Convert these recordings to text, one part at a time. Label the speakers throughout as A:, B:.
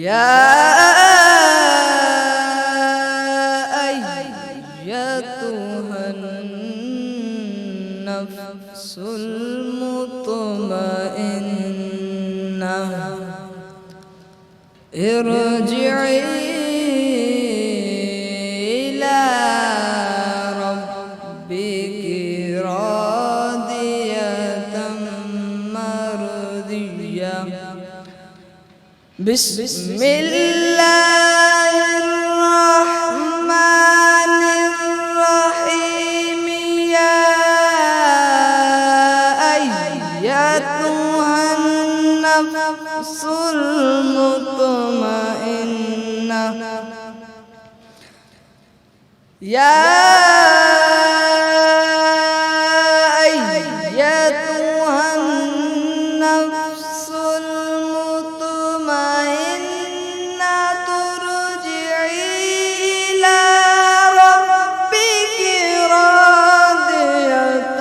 A: يا أيتها النفس المطمئنة ارجعي إلى ربك راضية مرضية بسم الله الرحمن الرحيم يا أيتها النفس المطمئنة يا أيتها النفس المطمئنة ارجعي إلى ربك راضية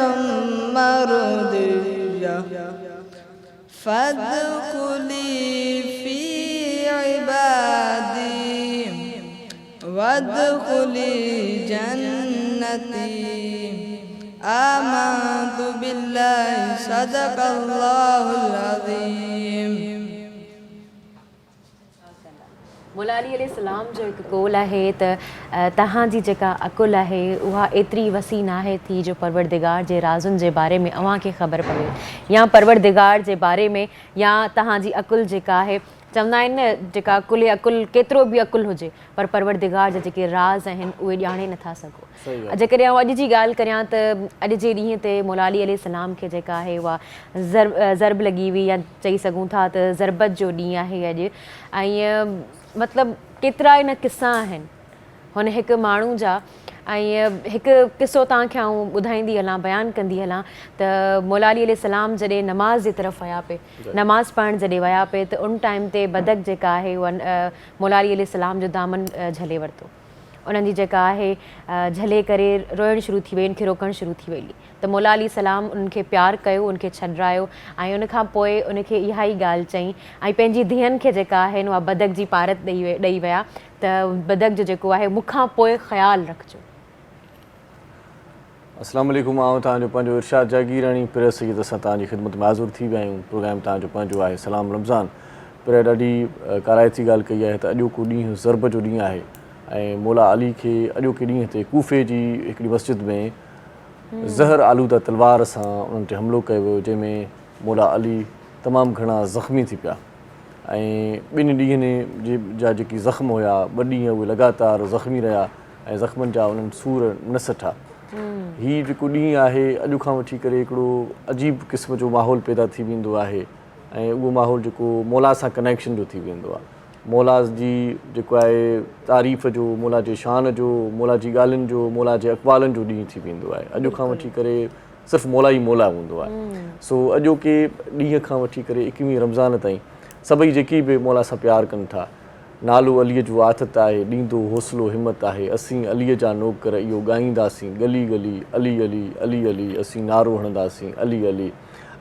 A: مرضية فادخلي في عبادي وادخلي جنتي آمنت بالله صدق الله العظيم.
B: मौला अली अलैहिस्सलाम जो हिकु कौल आहे त तव्हांजी जेका अकुल आहे उहा एतिरी वसी न आहे थी जो परवरदिगार जे राज़ुनि जे बारे में अव्हांखे ख़बर पवे या परवरदिगार जे बारे में या तव्हांजी अकुल जेका आहे चवंदा आहिनि न जेका अकुल केतिरो बि अकुल हुजे पर परवरदिगार जा जेके राज़ आहिनि उहे ॼाणे नथा सघो. जेकॾहिं आउं अॼु जी ॻाल्हि करियां त अॼु जे ॾींहं ते मौला अली अलैहिस्सलाम खे जेका आहे उहा ज़रब लॻी हुई या चई सघूं था त ज़रबत जो ॾींहुं आहे अॼु. ऐं मतिलबु केतिरा ई न किस्सा आहिनि हुन हिकु माण्हू जा. ऐं हिकु किस्सो तव्हांखे आउं ॿुधाईंदी हलां बयानु कंदी हलां त मौला अली अलैहिस्सलाम जॾहिं नमाज़ जी तरफ़ विया पे नमाज़ पढ़णु जॾहिं विया पे त उन टाइम ते बदक जेका आहे उहा मौला अली अलैहिस्सलाम जो दामन झले वरितो. उन्हनि जी जेका आहे झले करे रोइणु शुरू थी वई, उनखे रोकणु शुरू थी वई त मौला अली सलाम उन्हनि खे प्यारु कयो, उनखे छॾायो ऐं उनखां पोइ उनखे इहा ई ॻाल्हि चई ऐं पंहिंजी धीअनि खे जेका आहिनि उहा बदक जी पारत ॾेई विया त बदक जो जेको आहे मूंखां पोइ ख़्यालु रखिजो.
C: अस्सलाम वालेकुम. आउं तव्हांजो पंहिंजो इरशाद जागीरानी पिर सईद असां तव्हांजी ख़िदमत में हाज़ुर थी विया आहियूं. प्रोग्राम तव्हांजो पंहिंजो आहे सलाम रमज़ान. पर ॾाढी काराइती ॻाल्हि कई आहे त अॼोको ॾींहुं ज़रब जो ॾींहुं आहे ऐं मौला अली खे अॼोके ॾींहं ते कूफ़े जी हिकिड़ी मस्जिद में ज़हर आलूदा तलवार सां उन्हनि ते हमिलो कयो वियो जंहिंमें मौला अली तमामु घणा ज़ख़्मी थी पिया ऐं ॿिनि ॾींहंनि जा जेकी ज़ख़्म हुया ॿ ॾींहं उहे लॻातार ज़ख़्मी रहिया ऐं ज़ख़्मनि जा उन्हनि सूर न सठा. हीउ जेको ॾींहुं आहे अॼु खां वठी करे हिकिड़ो अजीब क़िस्म जो माहौल पैदा थी वेंदो आहे ऐं उहो माहौल जेको मौला सां कनेक्शन जो थी वेंदो आहे. मौला जी जेको आहे तारीफ़ जो, मौला जे शान जो, मौला जी ॻाल्हियुनि जो, मौला जे अक़वालनि जो ॾींहुं थी वेंदो आहे. अॼु खां वठी करे सिर्फ़ु मौला ई मौला हूंदो आहे. सो अॼोके ॾींहं खां वठी करे 21 रमज़ान ताईं सभई जेकी बि मौला सां प्यारु कनि था, नालो अलीअ जो आथत आहे, ॾींदो हौसलो हिमत आहे, असीं अलीअ जा नौकर इहो ॻाईंदासीं गली गली अली अली अली अली, असीं नारो हणंदासीं अली अली.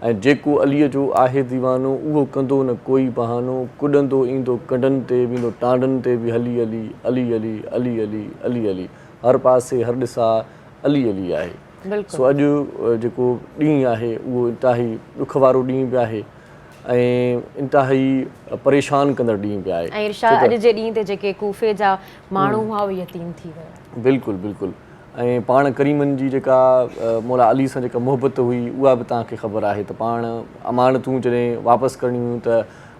C: ऐं जेको अलीअ जो आहे दीवानो उहो कंदो न कोई बहानो, कुॾंदो ईंदो कंडनि ते वेंदो टांडनि ते बि हली अली अली अली अली अली अली अली, हर पासे हर ॾिसा अली अली आहे. सो अॼु जेको ॾींहुं आहे उहो इंतिहाई ॾुख वारो ॾींहुं बि आहे ऐं इंतिहाई परेशान कंदड़ ॾींहुं बि आहे.
B: ऐं इरशाद अॼु जे ॾींहं ते जेके कूफ़े जा माण्हू हुआ उहे यतीम थी विया.
C: बिल्कुलु बिल्कुलु. ऐं पाण करीमनि जी जेका मौला अली सां जेका मोहबत हुई उहा बि तव्हांखे ख़बर आहे त पाण अमानतूं जॾहिं वापसि करणियूं हुयूं त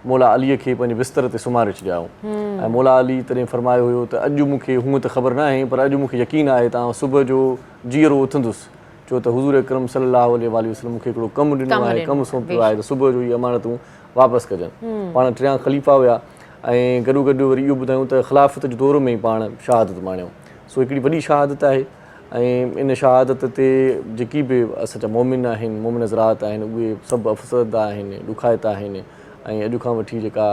C: मौला अलीअ खे पंहिंजे बिस्तर ते सुम्हारे छॾियाऊं ऐं मौला अली तॾहिं फरमायो हुयो त अॼु मूंखे हूअं त ख़बर न आहे पर अॼु मूंखे यकीन आहे त सुबुह जो जीअरो उथंदुसि छो त हुज़ूर अकरम सल्लल्लाहु अलैहि वसल्लम मूंखे हिकिड़ो कमु ॾिनो आहे, कमु सौंपियो आहे त सुबुह जो इहे अमानतूं वापसि कजनि. पाण 3 ख़लीफ़ा हुया ऐं गॾो गॾु वरी इहो ॿुधायूं त ख़िलाफ़त जो दौर में ई पाण शहादत माणियूं. सो हिकिड़ी वॾी शहादत आहे ऐं इन शहादत ते जेकी बि असांजा मोमिन आहिनि, मोमिन हज़रात आहिनि, उहे सभु अफ़सरदा आहिनि, ॾुखाइता आहिनि ऐं अॼु खां वठी जेका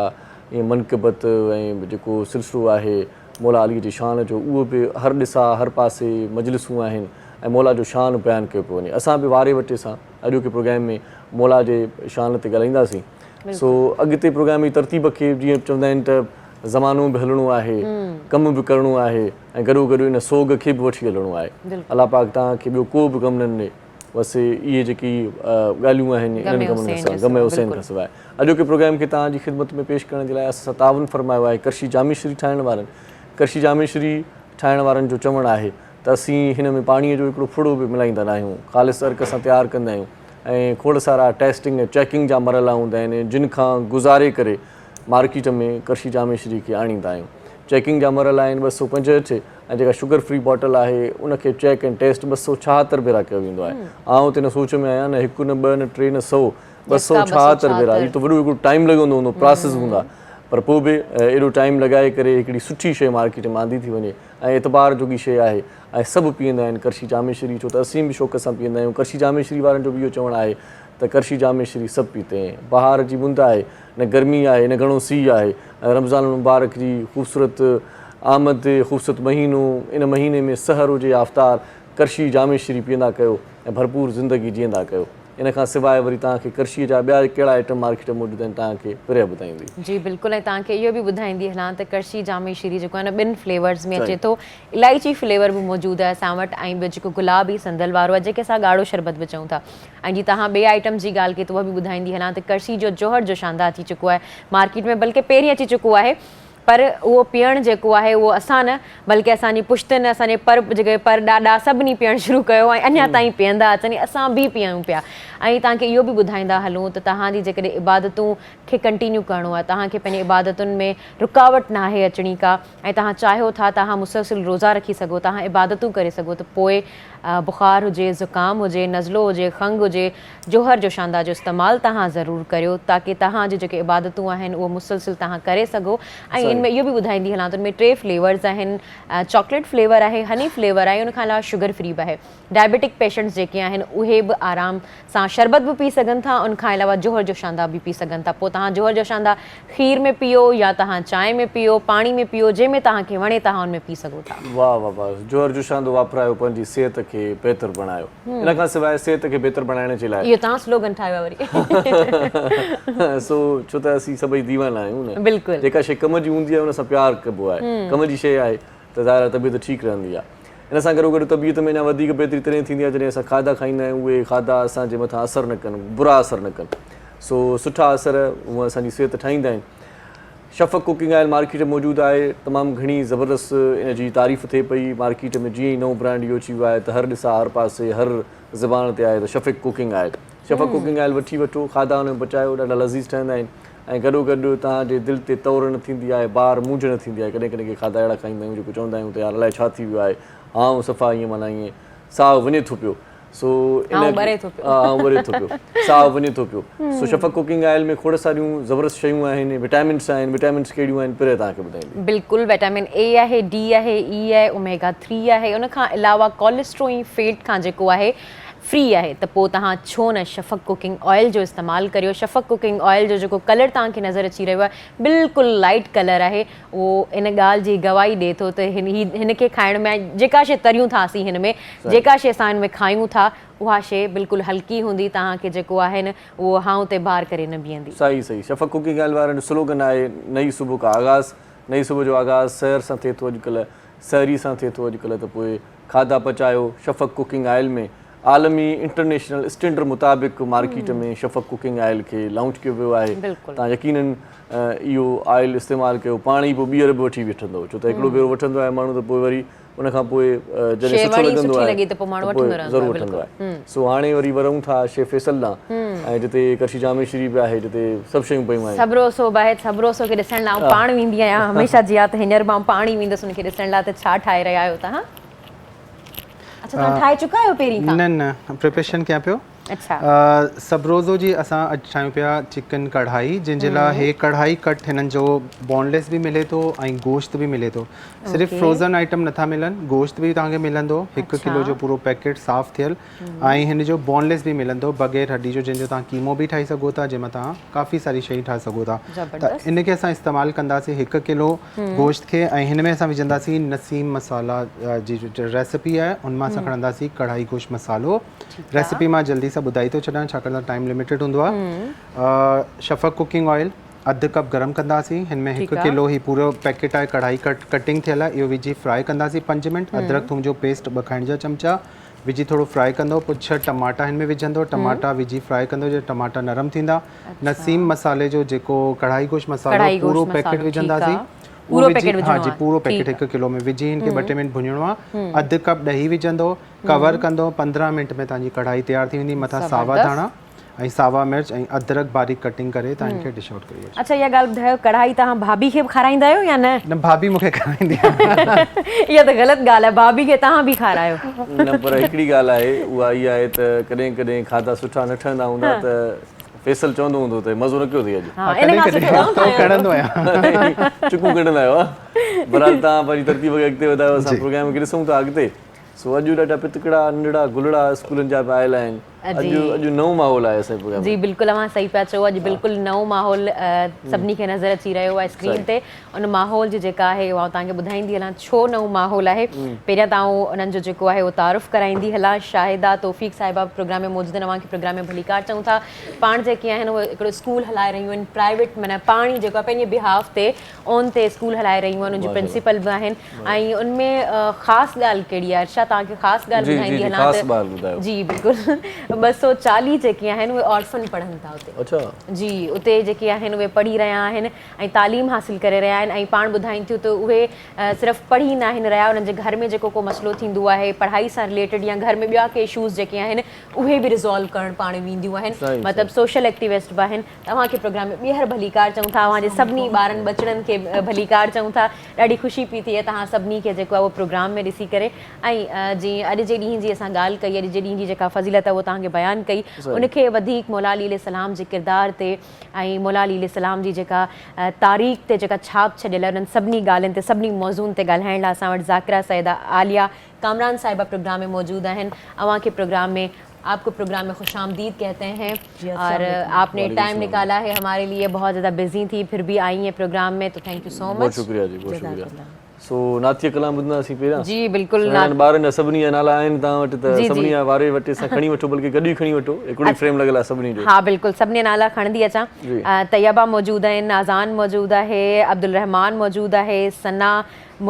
C: ईअं मनक़बत ऐं जेको सिलसिलो आहे मौला अलीअ जी शान जो उहो बि हर ॾिसा हर पासे मजलिसूं आहिनि ऐं मौला जो शान बयानु कयो पियो वञे. असां बि वारे वटे सां अॼोके प्रोग्राम में मौला जे शान ते ॻाल्हाईंदासीं. सो अॻिते प्रोग्राम जी तरतीब खे जीअं चवंदा आहिनि त ज़मानो बि हलणो आहे, कमु बि करिणो आहे ऐं गॾोगॾु इन सोग खे बि वठी हलणो आहे। अलाह पाक तव्हांखे ॿियो को बि कमु न ॾे, बसि इहे जेकी ॻाल्हियूं आहिनि इन्हनि कमनि खां सवाइ, ग़म हुसैन खां सवाइ। अॼोके प्रोग्राम खे तव्हांजी ख़िदमत में पेश करण जे लाइ असां तावन फरमायो आहे करशी जामे श्री ठाहिण वारनि। करशी जामे श्री ठाहिण वारनि जो चवणु आहे त असीं हिन में पाणीअ जो हिकिड़ो फुड़ो बि मिलाईंदा न आहियूं, ख़ालिस अर्क सां तयारु कंदा आहियूं ऐं खोड़ सारा टेस्टिंग ऐं चेकिंग जा मरला हूंदा आहिनि जिन खां गुज़ारे करे मार्केट में करशी जामे श्री खे आणींदा आहियूं। चेकिंग जा मरला आहिनि 265 ऐं जेका शुगर फ्री बॉटल आहे उनखे चेक एंड टेस्ट 276 भेरा कयो वेंदो आहे। आउं त हिन सोच में आहियां न 1 न 2 न 3 न 100 276 भेरा, इहो त वॾो हिकिड़ो टाइम लॻंदो हूंदो, प्रोसेस हूंदा, पर पोइ बि एॾो टाइम लॻाए करे हिकिड़ी सुठी शइ मार्केट में आंदी थी वञे ऐं एतबार जोगी शइ आहे ऐं सभु पीअंदा आहिनि करशी जामे श्री, छो त असीं बि शौक़ सां पीअंदा आहियूं। करशी जामे श्री वारनि जो बि इहो चवणु आहे त करशी जामे श्री सभु पीते हैं। बहार जी मुंद आहे, न गर्मी आहे न घणो सीउ आहे, रमज़ान मुबारक जी ख़ूबसूरत आमद, ख़ूबसूरत महीनो, इन महीने में सहर हुजे आफ्तार, करशी जामे श्री पीअंदा कयो ऐं भरपूर ज़िंदगी जीअंदा कयो। इन खां सवाइ वरी तव्हांखे करशीअ जा ॿिया कहिड़ा आइटम मार्केट में मौजूदु आहिनि तव्हांखे प्रिया ॿुधाईंदी।
B: जी बिल्कुलु, ऐं तव्हांखे इहो बि ॿुधाईंदी हलां त करशी जामे श्री जेको आहे न 2 फ्लेवर्स में अचे थो। इलायची फ्लेवर बि मौजूदु आहे असां वटि ऐं ॿियो जेको गुलाबी संदल वारो आहे जंहिंखे असां ॻाढ़ो शरबत बि चऊं था। ऐं जीअं तव्हां ॿिए आइटम जी ॻाल्हि कई त उहा बि ॿुधाईंदी हलां त करशी जो जौहर जो शानदार थी चुको आहे मार्केट में, बल्कि पहिरीं अची चुको आहे, पर उहो पीअणु जेको आहे उहो असां न बल्कि असांजी पुश्तनि, असांजे जेके पर ॾाॾा सभिनी पीअणु शुरू कयो ऐं अञा ताईं पीअंदा अचनि, असां बि पीऊं पिया। ऐं तव्हांखे इहो बि ॿुधाईंदा हलूं त तव्हांजी जेकॾहिं इबादतूं खे कंटिन्यू करिणो आहे, तव्हांखे पंहिंजी इबादतुनि में रुकावट न आहे अचणी का, ऐं तव्हां चाहियो था तव्हां मुसलसिल रोज़ा रखी सघो, तव्हां इबादतूं करे सघो, त पोइ बुख़ार हुजे, ज़ुकाम हुजे, नज़लो हुजे, खंघि हुजे, जौहर जो शानदार जो इस्तेमालु तव्हां ज़रूरु करियो ताकी तव्हांजी जेके इबादतूं आहिनि उहो मुसलसिल तव्हां करे सघो। ऐं इन में इहो बि ॿुधाईंदी हलां त उन में 3 फ्लेवर्स आहिनि, चॉकलेट फ्लेवर आहे, हनी फ्लेवर आहे, उन खां अलावा शुगर फ्री बि आहे। डायबिटिक पेशेंट्स जेके आहिनि उहे बि आराम सां शरबत बि पी सघनि था, उन खां अलावा जौहर जो शानदार बि पी सघनि था। पोइ तव्हां जौहर जो शानदार खीर में पीओ या तव्हां चांहि में पीओ, पाणी में पीओ, जंहिंमें तव्हांखे वणे तव्हां उन में पी सघो था।
C: वाह वाह वाह, जौहर जो शानदार वापरायो, पंहिंजी सिहत खे बहितर बणायो। इन खां सवाइ सिहत खे बहितर बणाइण जे लाइ
B: इहो तव्हां स्लोगन ठाहियो आहे वरी
C: सो छो त असीं सभई दीवाना आहियूं न,
B: बिल्कुलु
C: जेका शइ कम जी हूंदी आहे उन सां प्यारु कबो आहे, कम जी शइ आहे त ज़ाहिर तबियत ठीकु रहंदी आहे। इन सां गॾोगॾु तबियत में अञा वधीक बहितरी तॾहिं थींदी आहे जॾहिं असां खाधा खाईंदा आहियूं उहे खाधा असांजे मथां असरु न कनि, बुरा असरु न कनि। सो सुठा असर उहा असांजी सिहत ठाहींदा आहिनि। शफ़क़ कुकिंग ऑयल मार्केट में मौजूदु आहे, तमामु घणी ज़बरदस्त इन जी तारीफ़ थिए पई मार्केट में। जीअं ई नओं ब्रांड इहो अची वियो आहे त हर ॾिसां हर पासे हर ज़बान ते आहे त शफ़क़ कुकिंग ऑयल। शफ़क़ कुकिंग ऑयल वठी वठो, खाधा हुन में पचायो, ॾाढा लज़ीज़ ठहंदा आहिनि ऐं गॾोगॾु तव्हांजे दिलि ते तौर न थींदी आहे, ॿार मूंझ न थींदी आहे। कॾहिं कॾहिं के खाधा अहिड़ा खाईंदा आहियूं जेको चवंदा आहियूं त यार अलाए छा थी वियो आहे, आउं सफ़ा ईअं माना ईअं साहु वञे थो पियो, सो ॿरे थो पियो, साहु वञे थो पियो। सो शफ़क़ कुकिंग ऑयल में खोड़ सारियूं ज़बरदस्त शयूं आहिनि, विटामिन्स आहिनि। विटामिन्स कहिड़ियूं आहिनि पहिरियों तव्हांखे ॿुधाईंदी।
B: बिल्कुलु, विटामिन ए आहे, डी आहे, ई आहे, ओमेगा 3 आहे, उन खां अलावा कोलेस्ट्रोल फैट खां जेको आहे फ्री आहे। त पोइ तव्हां छो न शफ़क़ कुकिंग ऑयल जो इस्तेमालु करियो। शफ़क़ कुकिंग ऑयल जो जेको कलर तव्हांखे नज़र अची रहियो आहे बिल्कुलु लाइट कलर आहे, उहो इन ॻाल्हि जी गवाही ॾिए थो त हिनखे खाइण में जेका शइ तरियूं था असीं हिन में, जेका शइ असां हिन में खायूं था उहा शइ बिल्कुलु हल्की हूंदी, तव्हांखे जेको आहे न उहो हाऊं ते बार करे न बीहंदी।
C: सही सही। शफ़क़ कुकिंग ऑयल वारनि जो स्लोगन आहे नई सुबुह का आगाज़। नई सुबुह जो आगाज़ सैर सां थिए थो अॼुकल्ह, सहरी सां थिए थो अॼुकल्ह, त पोइ खाधा पचायो शफ़क़ कुकिंग ऑयल में। आलमी इंटरनेशनल स्टैंडर्ड मुताबिक़ मार्केट में शफ़क़ कुकिंग ऑयल खे लॉन्च कयो वियो आहे। तव्हां यकीनन इहो ऑयल इस्तेमालु कयो, पाणी पोइ ॿीहर बि वठी वठंदो, छो त हिकिड़ो भेरो वठंदो आहे माण्हू त पोइ वरी उन खां पोइ जॾहिं सुठो लॻंदो आहे ज़रूरु वठंदो आहे। सो हाणे वरी वरूं था शेफ़ फैसल ॾांहुं, ऐं जिते करशी जामे श्री बि आहे, जिते सभु शयूं पयूं आहिनि।
B: सबरोसो बाहित सबरोसो खे ॾिसण लाइ पाण वेंदी आहियां हमेशह जी आहे, त हींअर मां पाण वेंदसि उनखे ॾिसण लाइ त छा ठाहे रहिया आहियो तव्हां। अच्छा, तव्हां ठाहे चुका आहियो पहिरीं?
D: न प्रिपरेशन कयां पियो।
B: अच्छा,
D: सबरोज़ो जी असां अॼु ठाहियूं पिया चिकन कढ़ाई, जंहिंजे लाइ हे कढ़ाई कट हिननि जो बॉनलेस बि मिले थो ऐं गोश्त बि मिले थो। सिर्फ़ु फ्रोज़न आइटम नथा मिलनि, गोश्त बि तव्हांखे मिलंदो 1 किलो जो पूरो पैकेट साफ़ थियल, ऐं हिन जो बॉनलेस बि मिलंदो बग़ैर हड्डी जो, जंहिंजो तव्हां कीमो बि ठाहे सघो था, जंहिंमें तव्हां काफ़ी सारी शयूं ठाहे सघो था। त इनखे असां इस्तेमालु कंदासीं 1 किलो गोश्त खे, ऐं हिन में असां विझंदासीं नसीम मसाला जी जो रेसिपी आहे उन मां असां खणंदासीं कढ़ाई गोश्त मसालो। रेसिपी मां जल्दी सां ॿुधाई थो छॾां छाकाणि त टाइम लिमिटेड हूंदो आहे। शफ़क़ कुकिंग ऑयल, अधु कप गरम कंदासीं हिन में 1 किलो ही पूरो पैकेट आहे कढ़ाई कटिंग थियल आहे इहो विझी फ्राई कंदासीं 5 मिंट अदरक थूम जो पेस्ट 2 खाइण जा चमचा विझी थोरो फ्राई कंदो पोइ 6 टमाटा हिन में विझंदो टमाटा विझी फ्राई कंदो जो टमाटा नरम थींदा नसीम मसाले जो जेको कढ़ाई गोश्त मसालो पूरो पैकेट विझंदासीं
B: पूरो पैकेट
D: हाँ जी पूरो पैकेट 1 किलो में विझी इनके 2 मिनट भुञणो आहे अधु कप ॾही विझंदो कवर कंदो 15 मिंट में तव्हांजी कढ़ाई तयार थी वेंदी मथां सावा धाणा ऐं सावा मिर्च ऐं अदरक बारीक कटिंग करे तव्हां इनखे डिश आउट करी
B: अच्छा इहा ॻाल्हि ॿुधायो कढ़ाई तव्हां भाभी खे बि खाराईंदा आहियो या न
D: भाभी मूंखे खाराईंदी आहे
B: इहा त ग़लति ॻाल्हि आहे भाभी खे तव्हां बि खारायो
C: न पर हिकिड़ी ॻाल्हि आहे उहा इहा आहे त कॾहिं कॾहिं खाधा सुठा न ठहंदा हूंदा त फैसल चवंदो हूंदो त मज़ो न कयो अथई अॼु
D: कढंदो आहियां
C: चुकूं कढंदा आहियो बहरहाल तव्हां पंहिंजी तरतीब खे अॻिते वधायो असां प्रोग्राम खे ॾिसूं था अॻिते सो अॼु ॾाढा पितकड़ा नंढड़ा गुलड़ा स्कूलनि जा बि आयल आहिनि अॼु नओं माहौल आहे असांजे प्रोग्राम
B: जी बिल्कुलु अव्हां सही पिया चओ अॼु बिल्कुलु नओं माहौल सभिनी खे नज़र अची रहियो आहे स्क्रीन ते उन माहौल जी जेका आहे उहा तव्हांखे ॿुधाईंदी हलां छो नओं माहौल आहे पहिरियां तव्हां उन्हनि जो जेको आहे उहो तारुफ़ कराईंदी हलां शाहिदा तौफ़ीक़ साहिबा प्रोग्राम में मौजूदु आहिनि अव्हांखे प्रोग्राम में भलीकार चऊं था पाण जेके आहिनि उहे हिकिड़ो स्कूल हलाए रहियूं आहिनि प्राइवेट माना पाण ई जेको आहे पंहिंजे बिहाफ ते ऑन ते स्कूल हलाए रहियूं आहिनि उनजूं प्रिंसिपल बि आहिनि ऐं उनमें ख़ासि ॻाल्हि कहिड़ी आहे अर्षा तव्हांखे ख़ासि ॻाल्हि ॿुधाईंदी हलां जी बिल्कुलु 240 जेके आहिनि उहे ऑर्फन पढ़नि था उते जी उते जेके आहिनि उहे पढ़ी रहिया आहिनि ऐं तालीम हासिल करे रहिया आहिनि ऐं पाण ॿुधाइनि थियूं त उहे सिर्फ़ु पढ़ी न आहिनि रहिया उन्हनि जे घर में जेको को मसइलो थींदो आहे पढ़ाई सां रिलेटेड या घर में ॿिया के इशूज़ जेके आहिनि उहे बि रिज़ॉल्व करणु पाण वेंदियूं आहिनि मतिलबु सोशल एक्टिविस्ट बि आहिनि तव्हांखे प्रोग्राम में ॿीहर भलीकार चऊं था तव्हांजे सभिनी ॿारनि बचड़नि खे भलीकार चऊं था ॾाढी ख़ुशी पई थिए तव्हां सभिनी खे जेको आहे उहो प्रोग्राम में ॾिसी करे ऐं जीअं अॼु जे ॾींहं जी असां ॻाल्हि कई अॼु जे ॾींहं जी जेका फ़ज़ीलत आहे उहो तव्हांखे बयानु कई उनखे वधीक मौला अली अलैहिस्सलाम जे किरदार ते ऐं मौला अली अलैहिस्सलाम जी जेका तारीख़ ते जेका छाप छॾियल उन्हनि सभिनी ॻाल्हियुनि ते सभिनी मौज़ूअनि ते ॻाल्हाइण लाइ असां वटि ज़ाकिरा सैदा आलिया कामरान साहिबा प्रोग्राम में मौजूद आहिनि अव्हांखे प्रोग्राम में आपको प्रोग्राम में खुश आमदीद कहते हैं और आपने टाइम निकाला है हमारे लिए बहुत ज़्यादा बिजी थी फिर भी आई हैं प्रोग्राम में तो थैंक यू सो मच
C: बहुत शुक्रिया जी बहुत शुक्रिया सो नातीय कलाम ॿुधंदासीं पहिरियां
B: जी बिल्कुलु
C: ॿारनि जा सभिनी जा नाला आहिनि तव्हां वटि त सभिनी जा वारे वटि असां खणी वठो बल्कि गॾु खणी वठो हिकिड़ी फ्रेम लॻल आहे सभिनी जो
B: हाँ बिल्कुलु सभिनी नाला खणंदी अचां तैयबा मौजूद आहिनि आज़ान मौजूद आहे अब्दुल रहमान मौजूद आहे सना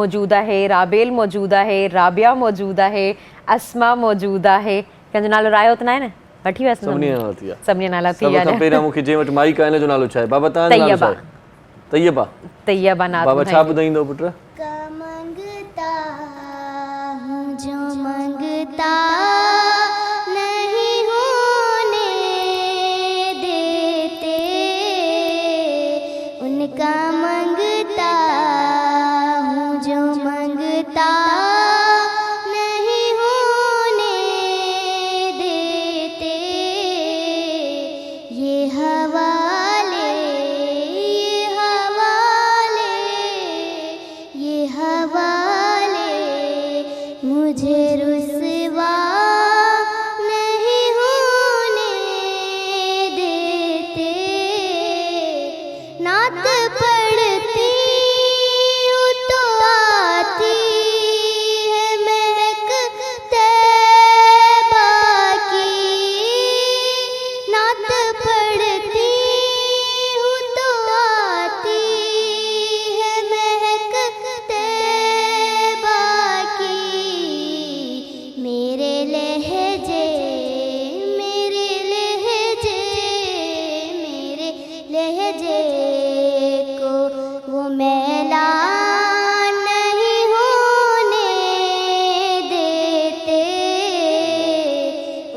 B: मौजूद आहे राबेल मौजूद आहे राबिया मौजूद आहे अस्मा मौजूद आहे कंहिंजो नालो रायो त न आहे न वठी वियसि सभिनी नाला थी विया
C: पहिरियां मूंखे जंहिं वटि माइक आहे हिन जो नालो छा आहे बाबा तव्हांजो नालो छा आहे तैयबा
B: तैयबा नालो
C: बाबा छा ॿुधाईंदो पुट
E: जो मंगता नहीं होने देते उनका मंगता हूँ जो मंगता नहीं होने देते ये हवाले मुझे रुसवा नहीं होने देते नात पढ़ती हूँ तो आती है महक तैबा की नात पढ़ती हूँ तो आती है महक तैबा की मेरे लहजे को वो मैला नहीं होने देते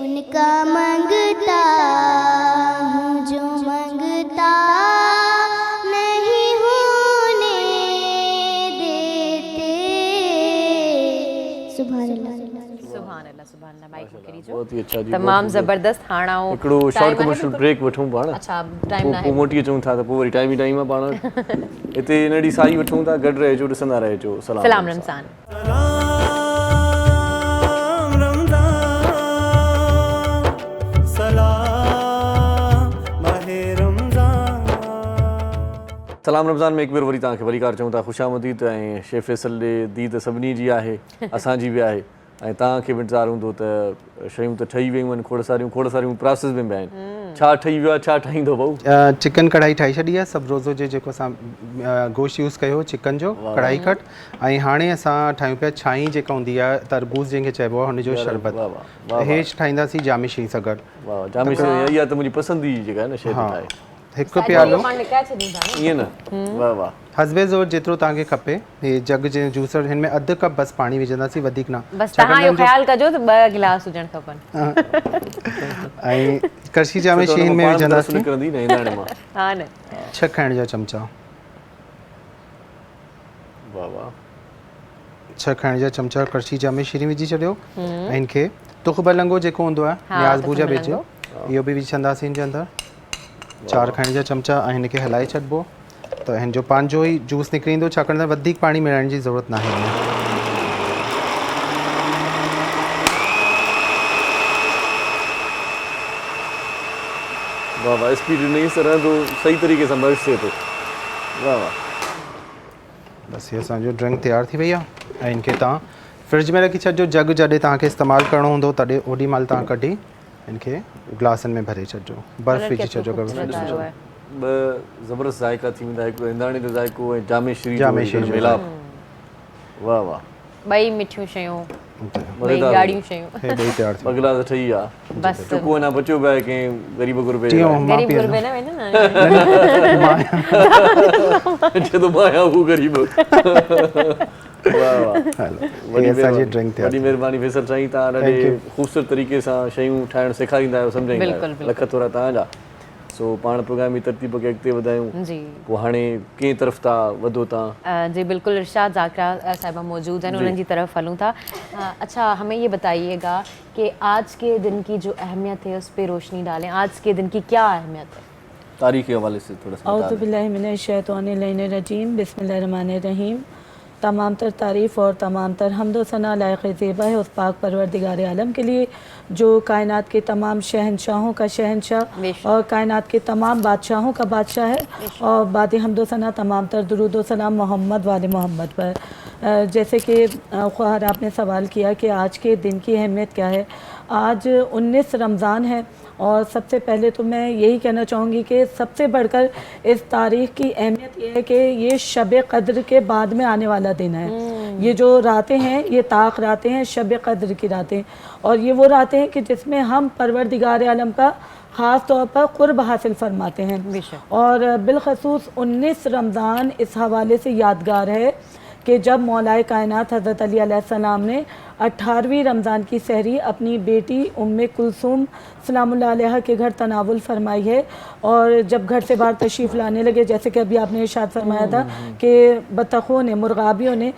E: उनका मंगता हूँ जो मंगता नहीं होने देते सुभान अल्लाह
C: बहुत ही अच्छा जी
B: तमाम ज़बरदस्त हाणे
C: हिकिड़ो शॉर्ट कमर्शियल ब्रेक वठूं पाण
B: अच्छा टाइम
C: पोइ मोटी अचूं था त पोइ वरी टाइम आहे पाण हिते नंढी साई वठूं था गॾु रहिजो ॾिसंदा रहिजो
B: सलाम रमज़ान
C: सलाम रमज़ान में हिकु भेरो वरी तव्हांखे वरी कार चऊं था ख़ुशि आमदीद ऐं शेफ़ फैसल ॾे दी त सभिनी जी आहे असांजी बि आहे ऐं तव्हांखे बि इंतज़ारु हूंदो त शयूं त ठही वियूं आहिनि खोड़ सारियूं प्रोसेस में बि आहिनि छा ठही वियो आहे, छा ठाहींदो भाऊ?
D: चिकन कढ़ाई ठाही छॾी आहे सभु रोज़ो जे जेको असां गोश्त यूज़ कयो चिकन जो कढ़ाई कट ऐं हाणे असां ठाहियूं पिया छाई जेका हूंदी आहे तरबूज़ जंहिंखे चइबो आहे हुनजो शरबत हेठि ठाहींदासीं जामे शीर सां गॾु
C: वाह जामे शीर इहा त मुंहिंजी पसंदीदा जेका आहे न शइ ठाहे
D: हिकु प्यालो
C: ईअं न वाह वाह
D: हसबे ज़ोर जेतिरो तव्हांखे खपे हे जग जे जूसर हिन में अधु कप बसि पाणी विझंदासीं वधीक न
B: बस तव्हां इहो ख़्यालु कजो त 2 गिलास हुजण खपनि
D: ऐं कड़छी जामे शीर में विझंदासीं
C: निकिरंदी न हिंदाणे मां
B: हा न
D: 6 खाइण जा चमचा
C: वाह वाह
D: 6 खाइण जा चमचा कड़छी जामे शीर विझी छॾियो ऐं हिनखे तुख बलंगो जेको हूंदो आहे न्याज़ भूजा बिज इहो बि विझी छॾंदासीं हिन जे अंदरि 4 खाइण जा चमचा ऐं हिनखे हलाए छॾिबो त हिन जो पंहिंजो ई जूस निकिरी ईंदो छाकाणि त वधीक पाणी मिलाइण जी ज़रूरत नाहे
C: वाह वाह स्पीड नहीं सर तो सही तरीक़े सां मर्ज थिए थो वाह वाह
D: बसि हीअ असांजो ड्रिंक तयारु थी वई आहे ऐं हिनखे तव्हां फ्रिज में रखी छॾिजो जग जॾहिं तव्हांखे इस्तेमालु करिणो हूंदो तॾहिं ओॾी महिल तव्हां कढी हिनखे गिलासनि में भरे छॾिजो बर्फ़ विझी छॾिजो
C: ॿ ज़बरदस्त ज़ाइका थी वेंदा हिकिड़ो हिंदाणे जो ज़ाइको ऐं जामे शीर जो मिलाप वाह वाह
B: ॿई मिठियूं शयूं ॿई ॻाढ़ियूं शयूं
D: हे ॿई तयारु थी
C: गिलास ठही विया
B: बसि
C: चुको अञा बचियो पियो आहे कंहिं ग़रीब गुरबे जे
B: ग़रीब गुरबे न वेंदो न
C: लाइ तो माया हू ग़रीब वाह वाह वॾी महिरबानी फैसल साईं तव्हां ॾाढे ख़ूबसूरत तरीक़े सां शयूं ठाहिणु सेखारींदा आहियो सम्झाईंदा आहियो लख थोरा तव्हांजा सो पाण प्रोग्राम जी तरतीब खे अॻिते वधायूं
B: जी
C: पोइ हाणे कंहिं तरफ़ था वधो तव्हां
B: जी बिल्कुल इरशाद ज़ाकिरा साहिबा मौजूद हैं उन्हीं की तरफ हलूँ था अच्छा हमें ये बताइएगा कि आज के दिन की जो अहमियत है उस पर रोशनी डालें आज के दिन की क्या अहमियत है
C: तारीख़ के हवाले से थोड़ा सा
A: औज़ु बिल्लाहि मिनश शैतानिर रजीम बिस्मिल्लाहिर्रहमानिर्रहीम तमाम तर तारीफ़ और तमाम तर हम्दो सना लायक़ ज़ेबा है उस पाक परवरदिगार आलम के लिए जो कायनात के तमाम शहनशाहों का शहनशाह और कायनात के तमाम बादशाहों का बादशाह है और बाद हम्दो सना तमाम तर दुरूद व सलाम मोहम्मद वाले मोहम्मद पर जैसे कि ख्वार आपने सवाल किया कि आज के दिन की अहमियत क्या है आज 19 रमज़ान है और सबसे पहले तो मैं यही कहना चाहूँगी कि सबसे बढ़कर इस तारीख़ की अहमियत ये है कि ये शब क़द्र के बाद में आने वाला दिन है ये जो रातें हैं ये ताक़ रातें हैं शब क़द्र की रातें और ये वो रातें हैं कि जिसमें हम परवरदिगार आलम का ख़ास तौर पर क़ुर्ब हासिल फरमाते हैं और बिलख़सूस 19 रमज़ान इस हवाले से यादगार है कि जब मौलाए कायनात हज़रत अली अलैहिस्सलाम ने 18वीं रमज़ान की सहरी अपनी बेटी उम्मे कुलसूम सलामुल्लाह अलैहा के घर तनावुल फरमाई है और जब घर से बाहर तशरीफ़ लाने लगे जैसे कि अभी आपने इरशाद फरमाया था कि बतखों ने मुर्गाबियों ने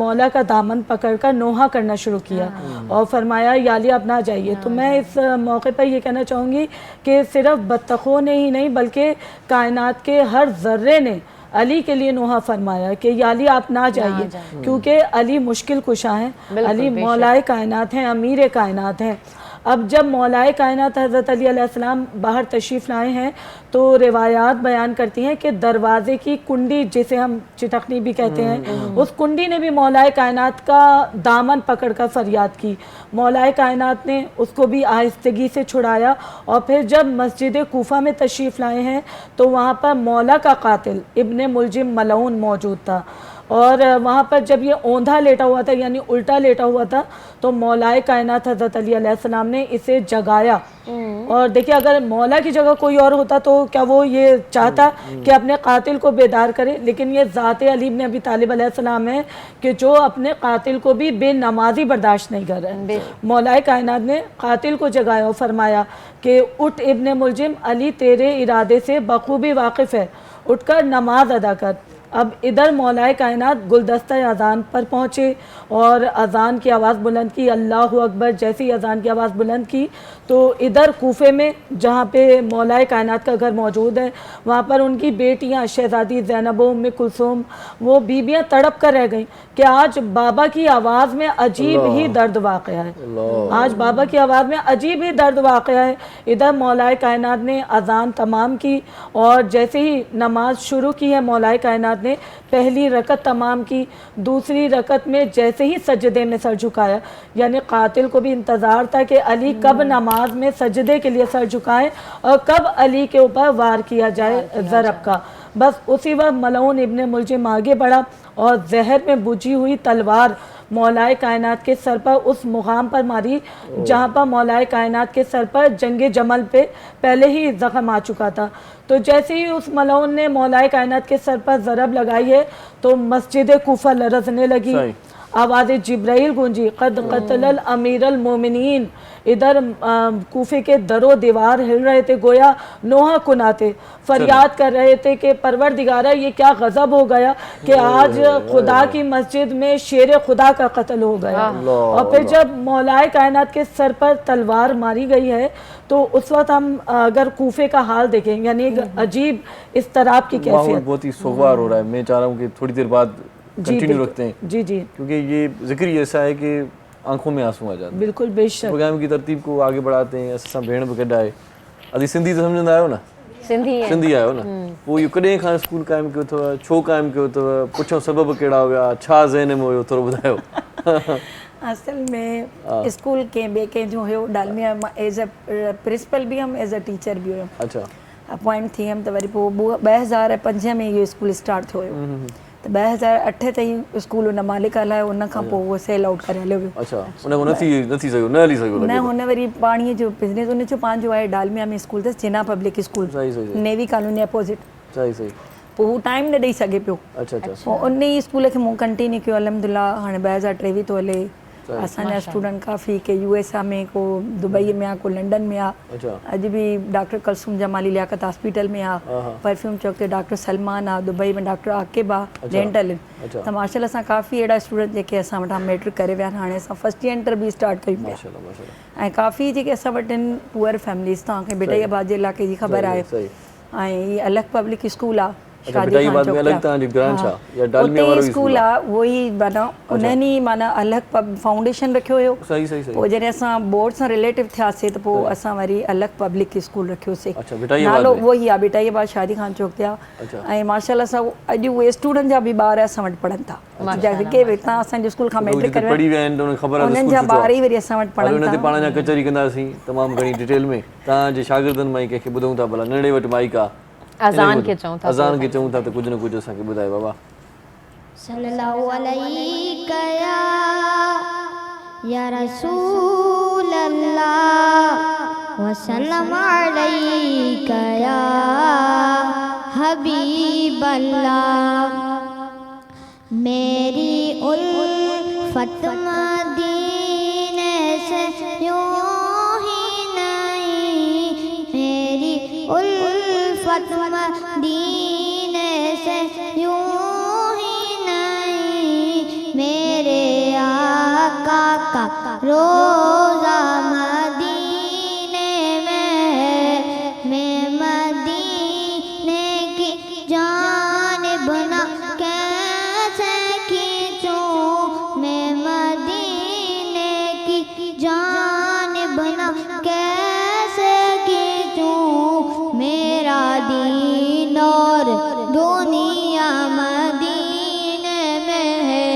A: मौला का दामन पकड़कर नोहा करना शुरू किया और फरमाया या अली आप ना जाइए तो मैं इस मौके पर ये कहना चाहूँगी कि सिर्फ बतखों ने ही नहीं बल्कि कायनात के हर ज़र्रे ने अली के लिए नोहा फरमाया कि या अली आप ना जाइए क्योंकि अली मुश्किल कुशा हैं अली मौलाए कायनात हैं अमीर कायनात हैं अब जब मौलाए कायनात हज़रत अली अलैहिस्सलाम बाहर तशरीफ़ लाए हैं तो रिवायात बयान करती हैं कि दरवाज़े की कुंडी जिसे हम चिटकनी भी कहते हैं उस कुंडी ने भी मौलाए कायनात का दामन पकड़कर फरियाद की मौलाए कायनात ने उसको भी आहिस्तगी से छुड़ाया और फिर जब मस्जिद कूफा में तशरीफ़ लाए हैं तो वहाँ पर मौला का कातिल इब्ने मुलजिम मलऊन मौजूद था और वहाँ पर जब ये औंधा लेटा हुआ था यानी उल्टा लेटा हुआ था तो मौलाए कायनात हज़रत अली अलैहिस्सलाम ने इसे जगाया और देखिए अगर मौला की जगह कोई और होता तो क्या वो ये चाहता कि अपने कातिल को बेदार करे लेकिन ये ज़ात अली इब्न अबी तालिब अलैहिस्सलाम है कि जो अपने कातिल को भी बेनमाजी बर्दाश्त नहीं कर रहे हैं मौलाए कायनात ने कातिल को जगाया और फरमाया कि उठ इब्ने मुलजिम अली तेरे इरादे से बखूबी वाकिफ़ है उठकर नमाज अदा कर अब इधर मौलाए कायनात गुलदस्ता अज़ान पर पहुँचे और अज़ान की आवाज़ बुलंद की अल्लाहु अकबर जैसी अज़ान की आवाज़ बुलंद की तो इधर कूफे में जहाँ पे मौलाए कायनात का घर मौजूद है वहाँ पर उनकी बेटियाँ शहज़ादी ज़ैनब उम्मे कुलसूम वो बीबियाँ तड़प कर रह गईं कि आज बाबा की आवाज़ में अजीब ही दर्द वाक़या है आज बाबा की आवाज़ में अजीब ही दर्द वाक़या है इधर मौलाए कायनात ने अज़ान तमाम की और जैसे ही नमाज शुरू की है मौलाए कायनात कायनात ने पहली रकत तमाम की, दूसरी रकत में जैसे ही सजदे में सर झुकाया, यानी कातिल को भी इंतज़ार था कि अली कब नमाज में सजदे के लिए सर झुकाएं और कब अली के ऊपर वार किया जाए ज़रब का। बस उसी वक्त मलऊन इब्ने मुलजिम आगे बढ़ा और जहर में बुझी हुई तलवार मौलाए कायनात के सर पर उस मुकाम पर मारी जहाँ पर मौलाए कायनात के सर पर जंगे जमल पे पहले ही ज़ख्म आ चुका था। तो जैसे ही उस मलऊन ने मौलाए कायनात के सर पर ज़रब लगाई है तो मस्जिद कूफा लरज़ने लगी, आवाज़ जिब्राइल गूंजी, क़द क़तलल अमीरल मोमिनीन। इधर कूफे के दरो दीवार हिल रहे थे, गोया नोहा कुनाते फरियाद कर रहे थे कि परवरदिगारा ये क्या गज़ब हो गया कि आज खुदा की मस्जिद में शेर खुदा का कत्ल हो गया। और फिर जब मौलाए कायनात के सर पर तलवार मारी गई है तो उस वक्त हम अगर कूफे का हाल देखें, यानी एक अजीब इस तरह की कैफियत,
C: बहुत ही सोगवार हो रहा है। मैं चाह रहा हूँ कि थोड़ी देर बाद कंटिन्यू रखते हैं
A: जी जी,
C: क्योंकि ये जिक्र ही ऐसा है कि आंखों में आंसू आ जाते हैं।
A: बिल्कुल बेशक।
C: प्रोग्राम की तरतीब को आगे बढ़ाते हैं। असां भेण बि कढाए अदी सिंधी तो समझंदा आहियो न, सिंधी आहियो न, पोइ इहो कॾहिं खां स्कूल क़ाइमु कयो अथव, छो क़ाइमु कयो अथव, पुछो सबब कहिड़ा हुआ, छा ज़हन में हुयो, थोरो ॿुधायो।
F: असल में स्कूल के ॿिए कंहिंजो हुयो डालमिया, मां एज़ अ प्रिंसिपल बि हुयमि, एज़ अ टीचर बि हुयमि।
C: अच्छा,
F: अपॉइंट थी वियमि त वरी पोइ 2005 में इहो स्कूल स्टार्ट थियो हुयो त 2008 ताईं स्कूल उन मालिक हलायो, उन खां पोइ उहो सेल आउट करे हलियो वियो।
C: अच्छा, उन नथी सघियो, न हली सघियो।
F: न हुन वरी पाणीअ जो बिज़नेस उन जो पंहिंजो आहे, डालमिया में स्कूल अथसि, Jinnah public school, navy colony opposite.
C: सही सही।
F: पोइ हू टाइम न ॾेई सघे पियो।
C: अच्छा अच्छा।
F: पोइ उन ई स्कूल खे मूं कंटिन्यू कयो, अलहमदिल्ला हाणे 2023 थो हले। असांजा स्टूडेंट काफ़ी के USA में, को दुबई में आहे, को लंडन में आहे। अॼु बि डॉक्टर कलसूम जमाली लियाकत हॉस्पिटल में आहे, परफ्यूम चौक ते डॉक्टर सलमान आहे, दुबई में डॉक्टर आकिब आहे, डेंटल। त माशाल्लाह असां काफ़ी अहिड़ा स्टूडेंट जेके असां वटां मैट्रिक करे विया आहिनि, हाणे असां फर्स्ट ईयर इंटर बि स्टार्ट कयूं पिया। ऐं काफ़ी जेके असां वटि आहिनि पुअर फैमिलीज़, तव्हांखे बिटाईआबाद जे इलाइक़े जी ख़बर आहे। ऐं हीअ अलॻि पब्लिक स्कूल आहे, स्कूल आहे, उहो ई माना उन्हनि ई माना अलॻि फाउंडेशन रखियो हुयो। पोइ जॾहिं असां बोर्ड सां रिलेटिव थियासीं त पोइ असां वरी अलॻि पब्लिक स्कूल रखियोसीं, नालो उहो ई आहे, बिटाईआबाद शादी खान चौक ते आहे। ऐं माशाल्लाह सां अॼु उहे स्टूडेंट जा बि ॿार असां वटि पढ़नि था, जेके हितां असांजे स्कूल खां मैट्रिक करे उन्हनि जा ॿार ई वरी असां वटि पढ़नि था।
C: पाण जा कचहरी कंदासीं तमामु घणी डिटेल में। तव्हांजे शागिर्दनि मां ई कंहिंखे ॿुधूं था, भला नंढे वटि माइक आहे, अज़ान खे चऊं था त कुझु न कुझु असांखे ॿुधायो बाबा।
E: सल्लल्लाहु अलैका या रसूल अल्लाह व सल्लम अलैका या हबीब अल्लाह। मेरी उल्फत मदीने से यूं ही नहीं, मेरी उल्फत मदीने से यूं ही नहीं, मेरे आका का रोज़ा मदीने में, मैं मदीने की जानिब ना कैसे खींचूं, मैं मदीने की जानिब ना कैसे खींचूं, मेरा दीन और दुनिया मदीने में है।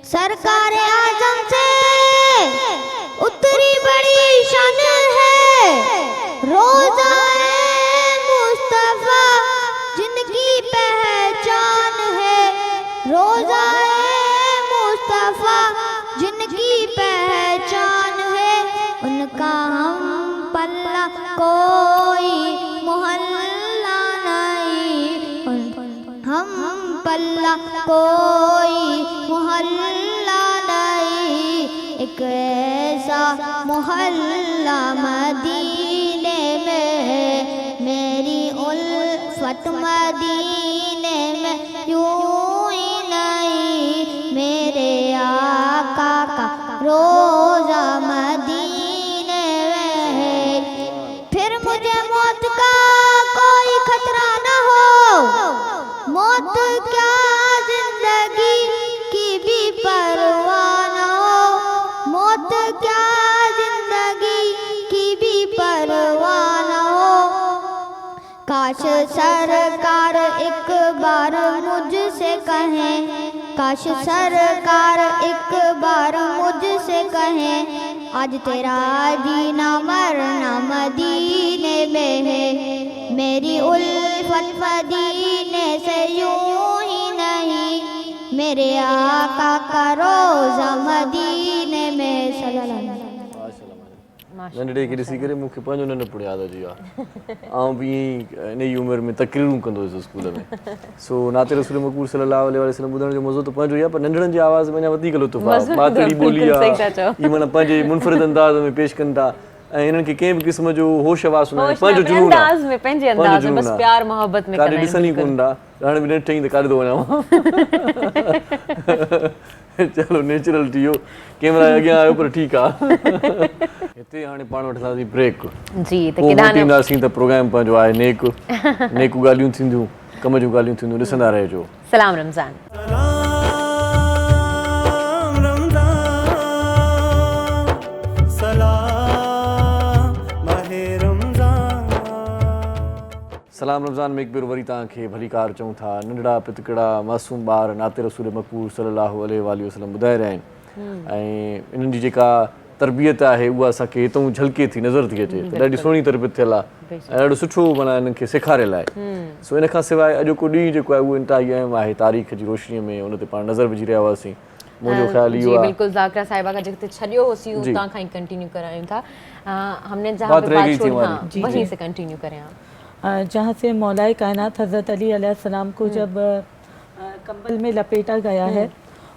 E: सरकार आज़म से उतरी बड़ी शान है, रोज़ा मुस्तफ़ा जिनकी पहचान है, रोज़ा मुस्तफ़ा जिनकी पहचान है, उनका हम पल्ला कोई मोहल्ला नहीं, हम पल्ला कोई मोहल्ला नहीं, एक ऐसा मोहल्ला मदीने में है, मेरी उल्फत मदीने में यूं ही नहीं, मेरे आका का रोज़ा मदीने में है। फिर मुझे मौत का कोई खतरा न हो, मौत क्या जिंदगी की भी परवाह न हो, मौत क्या जिंदगी की भी परवाह न हो, काश सरकार एक बार मुझसे कहें, काश सरकार एक बार मुझसे कहें, आज तेरा जीना मरना मदीने में है, मेरी उल्फत मदीने से यूं ही नहीं, मेरे आका का रोज़ा मदीने में सल्लल्लाहु अलैहि वसल्लम।
C: नंढड़े खे ॾिसी करे मूंखे पंहिंजो नंढपण यादि अची वियो आहे। आउं बि ईअं ई इन जी उमिरि में तकरीरूं कंदो हुयुसि स्कूल में। सो नाते रसूल मक़बूल सल्लल्लाहु अलैहि वसल्लम ॿुधण जो मज़ो त पंहिंजो ई आहे, पर नंढड़नि जी आवाज़ में अञा वधीक लुत्फ़ आहे। मातड़ी ॿोली आहे, हीअ माना पंहिंजे मुनफ़रिद अंदाज़ में पेश कनि था ऐं हिननि खे कंहिं बि क़िस्म जो होश हवास न आहे, पंहिंजो जुनून आहे,
B: पंहिंजे अंदाज़ में बस प्यार मोहब्बत में
C: काॾे ॾिसनि ई कोन था, हाणे बि ॾिठईं त काॾे थो वञां। चलो नेचुरल थी वियो, कैमरा अॻियां आयो पर ठीकु आहे। हिते हाणे पाण वठंदासीं ब्रेक,
B: जी त
C: पोइ मोटींदासीं त प्रोग्राम पंहिंजो आहे नेकू ॻाल्हियूं थींदियूं, कम जूं ॻाल्हियूं थींदियूं, ॾिसंदा रहिजो।
B: सलाम रमज़ान।
C: सलाम रमज़ान में हिकु भेरो वरी तव्हांखे भली कार चऊं था। नंढड़ा पितकड़ा मासूम ॿार नाते रसूल मक़बूल सल्लल्लाहु अलैहि वसल्लम ॿुधाए रहिया आहिनि ऐं इन्हनि जी जेका तरबियत आहे उहा असांखे हितां झलके थी नज़र थी अचे त ॾाढी सुहिणी तरबियत थियल आहे ऐं ॾाढो सुठो माना हिननि खे सेखारियल आहे। सो इन खां सवाइ अॼोको ॾींहुं जेको आहे उहो इंतिहाई अहम आहे तारीख़ जी रोशनीअ में, उन ते पाण नज़र विझी रहिया हुआसीं। मुंहिंजो ख़्यालु इहो आहे
B: बिल्कुल ज़ाकिरा साहिबा का जिते छॾियो होसीं उतां खां ई कंटिन्यू करायूं था। हमने जहाँ पे बात छोड़ी हां वहीं से कंटिन्यू करें आप।
A: जहाँ से मौलाए कायनात हज़रत अली अलैहिस्सलाम को जब कंबल में लपेटा गया है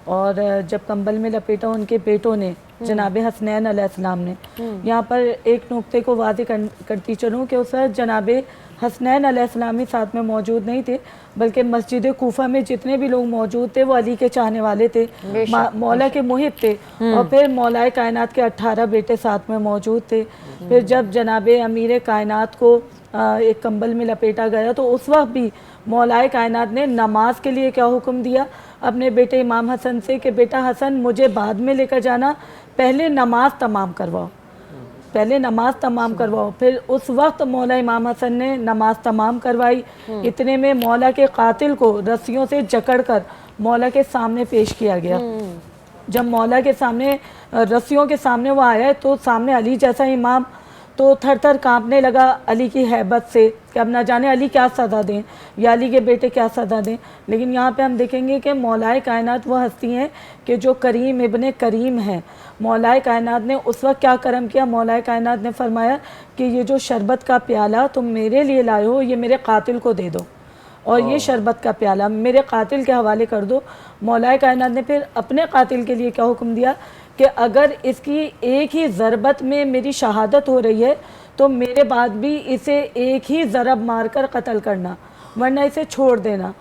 A: और जब कंबल में लपेटा उनके बेटों ने जनाब हसनैन अलैहिस्सलाम ने, यहाँ पर एक नुक्ते को वाज़ेह करती चलूँ कि उस वक्त जनाब हसनैन अलैहिस्सलाम ही साथ में मौजूद नहीं थे, बल्कि मस्जिद कूफा में जितने भी लोग मौजूद थे वो अली के चाहने वाले थे, मौला के मुहिब थे। और फिर मौलाए कायनात के 18 बेटे साथ में मौजूद थे। फिर जब जनाब अमीर कायनात को एक कंबल में लपेटा गया तो उस वक्त भी मौलाए कायनात ने नमाज के लिए क्या हुक्म दिया अपने बेटे इमाम हसन से कि बेटा हसन मुझे बाद में लेकर जाना, पहले नमाज तमाम करवाओ, पहले नमाज तमाम करवाओ। फिर उस वक्त मौला इमाम हसन ने नमाज तमाम करवाई। इतने में मौला के कातिल को रस्सियों से जकड़कर मौला के सामने पेश किया गया। जब मौला के सामने रस्सियों के सामने वो आया तो सामने अली जैसा इमाम तो थर थर काँपने लगा अली की हैबत से कि अब ना जाने अली क्या सज़ा दें या अली के बेटे क्या सज़ा दें। लेकिन यहाँ पे हम देखेंगे कि मौलाए कायनात वो हस्ती हैं कि जो करीम इब्ने करीम है। मौलाए कायनात ने उस वक्त क्या करम किया, मौलाए कायनात ने फरमाया कि ये जो शरबत का प्याला तुम मेरे लिए लाए हो ये मेरे कातिल को दे दो और ये शरबत का प्याला मेरे कातिल के हवाले कर दो। मौलाए कायनात ने फिर अपने कातिल के लिए क्या हुक्म दिया कि अगर इसकी एक ही ज़रबत में मेरी शहादत हो रही है तो मेरे बाद भी इसे एक ही ज़रब मारकर कत्ल करना, वरना इसे छोड़ देना।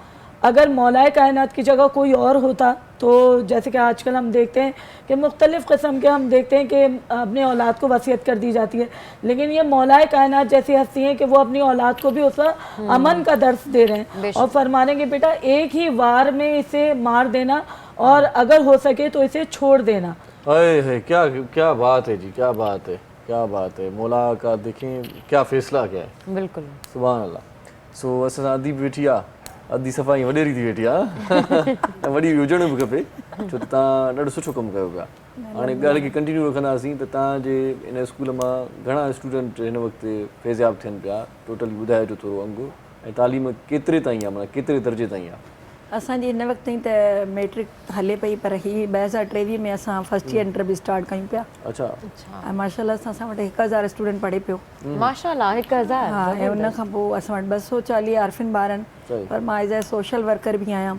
A: अगर मौलाए कायनात की जगह कोई और होता तो जैसे कि आजकल हम देखते हैं कि मुख्तलिफ़ किस्म के हम देखते हैं कि अपने औलाद को वसीयत कर दी जाती है, लेकिन ये मौलाए कायनात जैसी हस्ती हैं कि वो अपनी औलाद को भी उस वक्त अमन का दर्स दे रहे हैं और फरमा रहे हैं कि बेटा एक ही वार में इसे मार देना और अगर हो सके तो इसे छोड़ देना।
C: है क्या बात है जी, क्या बात है, क्या बात है। मौला का देखें क्या फ़ैसला क्या है,
B: बिल्कुल
C: सुभान अल्लाह। सो असां अदी वेठी आहे, अदी सफ़ाई वॾेरी थी वेठी आहे ऐं वॾी हुजण बि खपे छो त तव्हां ॾाढो सुठो कमु कयो पिया। हाणे ॻाल्हि खे कंटिन्यू रखंदासीं त तव्हांजे इन स्कूल मां घणा स्टूडेंट हिन वक़्तु फ़ैज़याब थियनि पिया, टोटली ॿुधाइजो थोरो अंगु, ऐं तालीम केतिरे ताईं आहे, माना केतिरे दर्जे ताईं आहे?
F: असांजी हिन वक़्त ताईं त मैट्रिक हले पई, पर हीअ 2023 में असां फर्स्ट ईयर इंटर बि स्टार्ट कयूं पिया।
C: अच्छा
F: ऐं माशाल्लाह असां वटि 1000 स्टूडेंट पढ़े पियो।
B: माशाल्लाह 1000।
F: हा, ऐं उन खां पोइ असां वटि 240 आर्फिन ॿार आहिनि, पर मां एज़ ए सोशल वर्कर बि आहियां।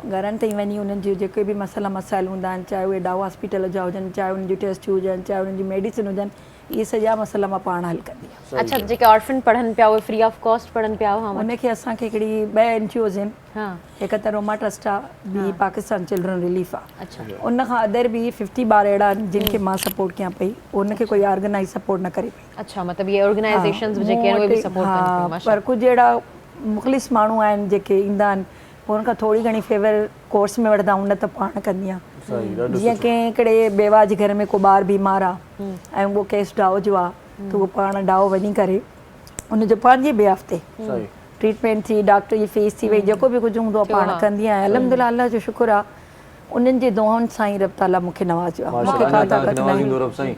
F: घरनि ताईं वञी उन्हनि जूं जेके बि मसइला मसाइल हूंदा आहिनि, चाहे उहे डाउ हॉस्पिटल जा हुजनि, चाहे उन्हनि जूं टेस्ट हुजनि, चाहे उन्हनि जी मेडिसिन हुजनि, इहे सॼा मसइला मां पाण हल कंदी आहियां।
B: अच्छा, जेके ऑर्फन पढ़नि पिया उहे फ्री ऑफ कॉस्ट पढ़नि पिया? हा,
F: उनखे असांखे हिकिड़ी 2 NGOs आहिनि। हा, हिकु त रोमा ट्रस्ट आहे, ॿी पाकिस्तान चिल्ड्रन रिलीफ आहे। अच्छा, उन खां अदर बि 50 ॿार अहिड़ा आहिनि जिन खे मां सपोर्ट कयां पई, उनखे कोई ऑर्गेनाइज़ सपोर्ट न करे पई।
B: अच्छा, मतिलबु इहे ऑर्गेनाइज़ेशंस जेके आहिनि उहे बि सपोर्ट कनि पियूं।
F: पर कुझु अहिड़ा मुख़लिस माण्हू आहिनि जेके ईंदा आहिनि, पोइ उनखां थोरी घणी फेवर कोर्स में वठंदा आहियूं, न त पाण कंदी आहियां। जीअं कंहिं हिकिड़े बेवा जे घर में को ॿार बीमार आहे ऐं उहो केस डाउ जो आहे त उहो पाण डाउ वञी करे उनजो पंहिंजे बिहाफ ते ट्रीटमेंट थी, डॉक्टर जी फीस थी वई, जेको बि कुझु हूंदो आहे पाण कंदी आहियां। अल्हम्दुलिल्लाह, अल्लाह जो शुक्र आहे, उन्हनि जे दुआउनि सां ई रब ताला मूंखे नवाज़ियो आहे। मूंखे का ताक़त न आहे।
C: रब साईं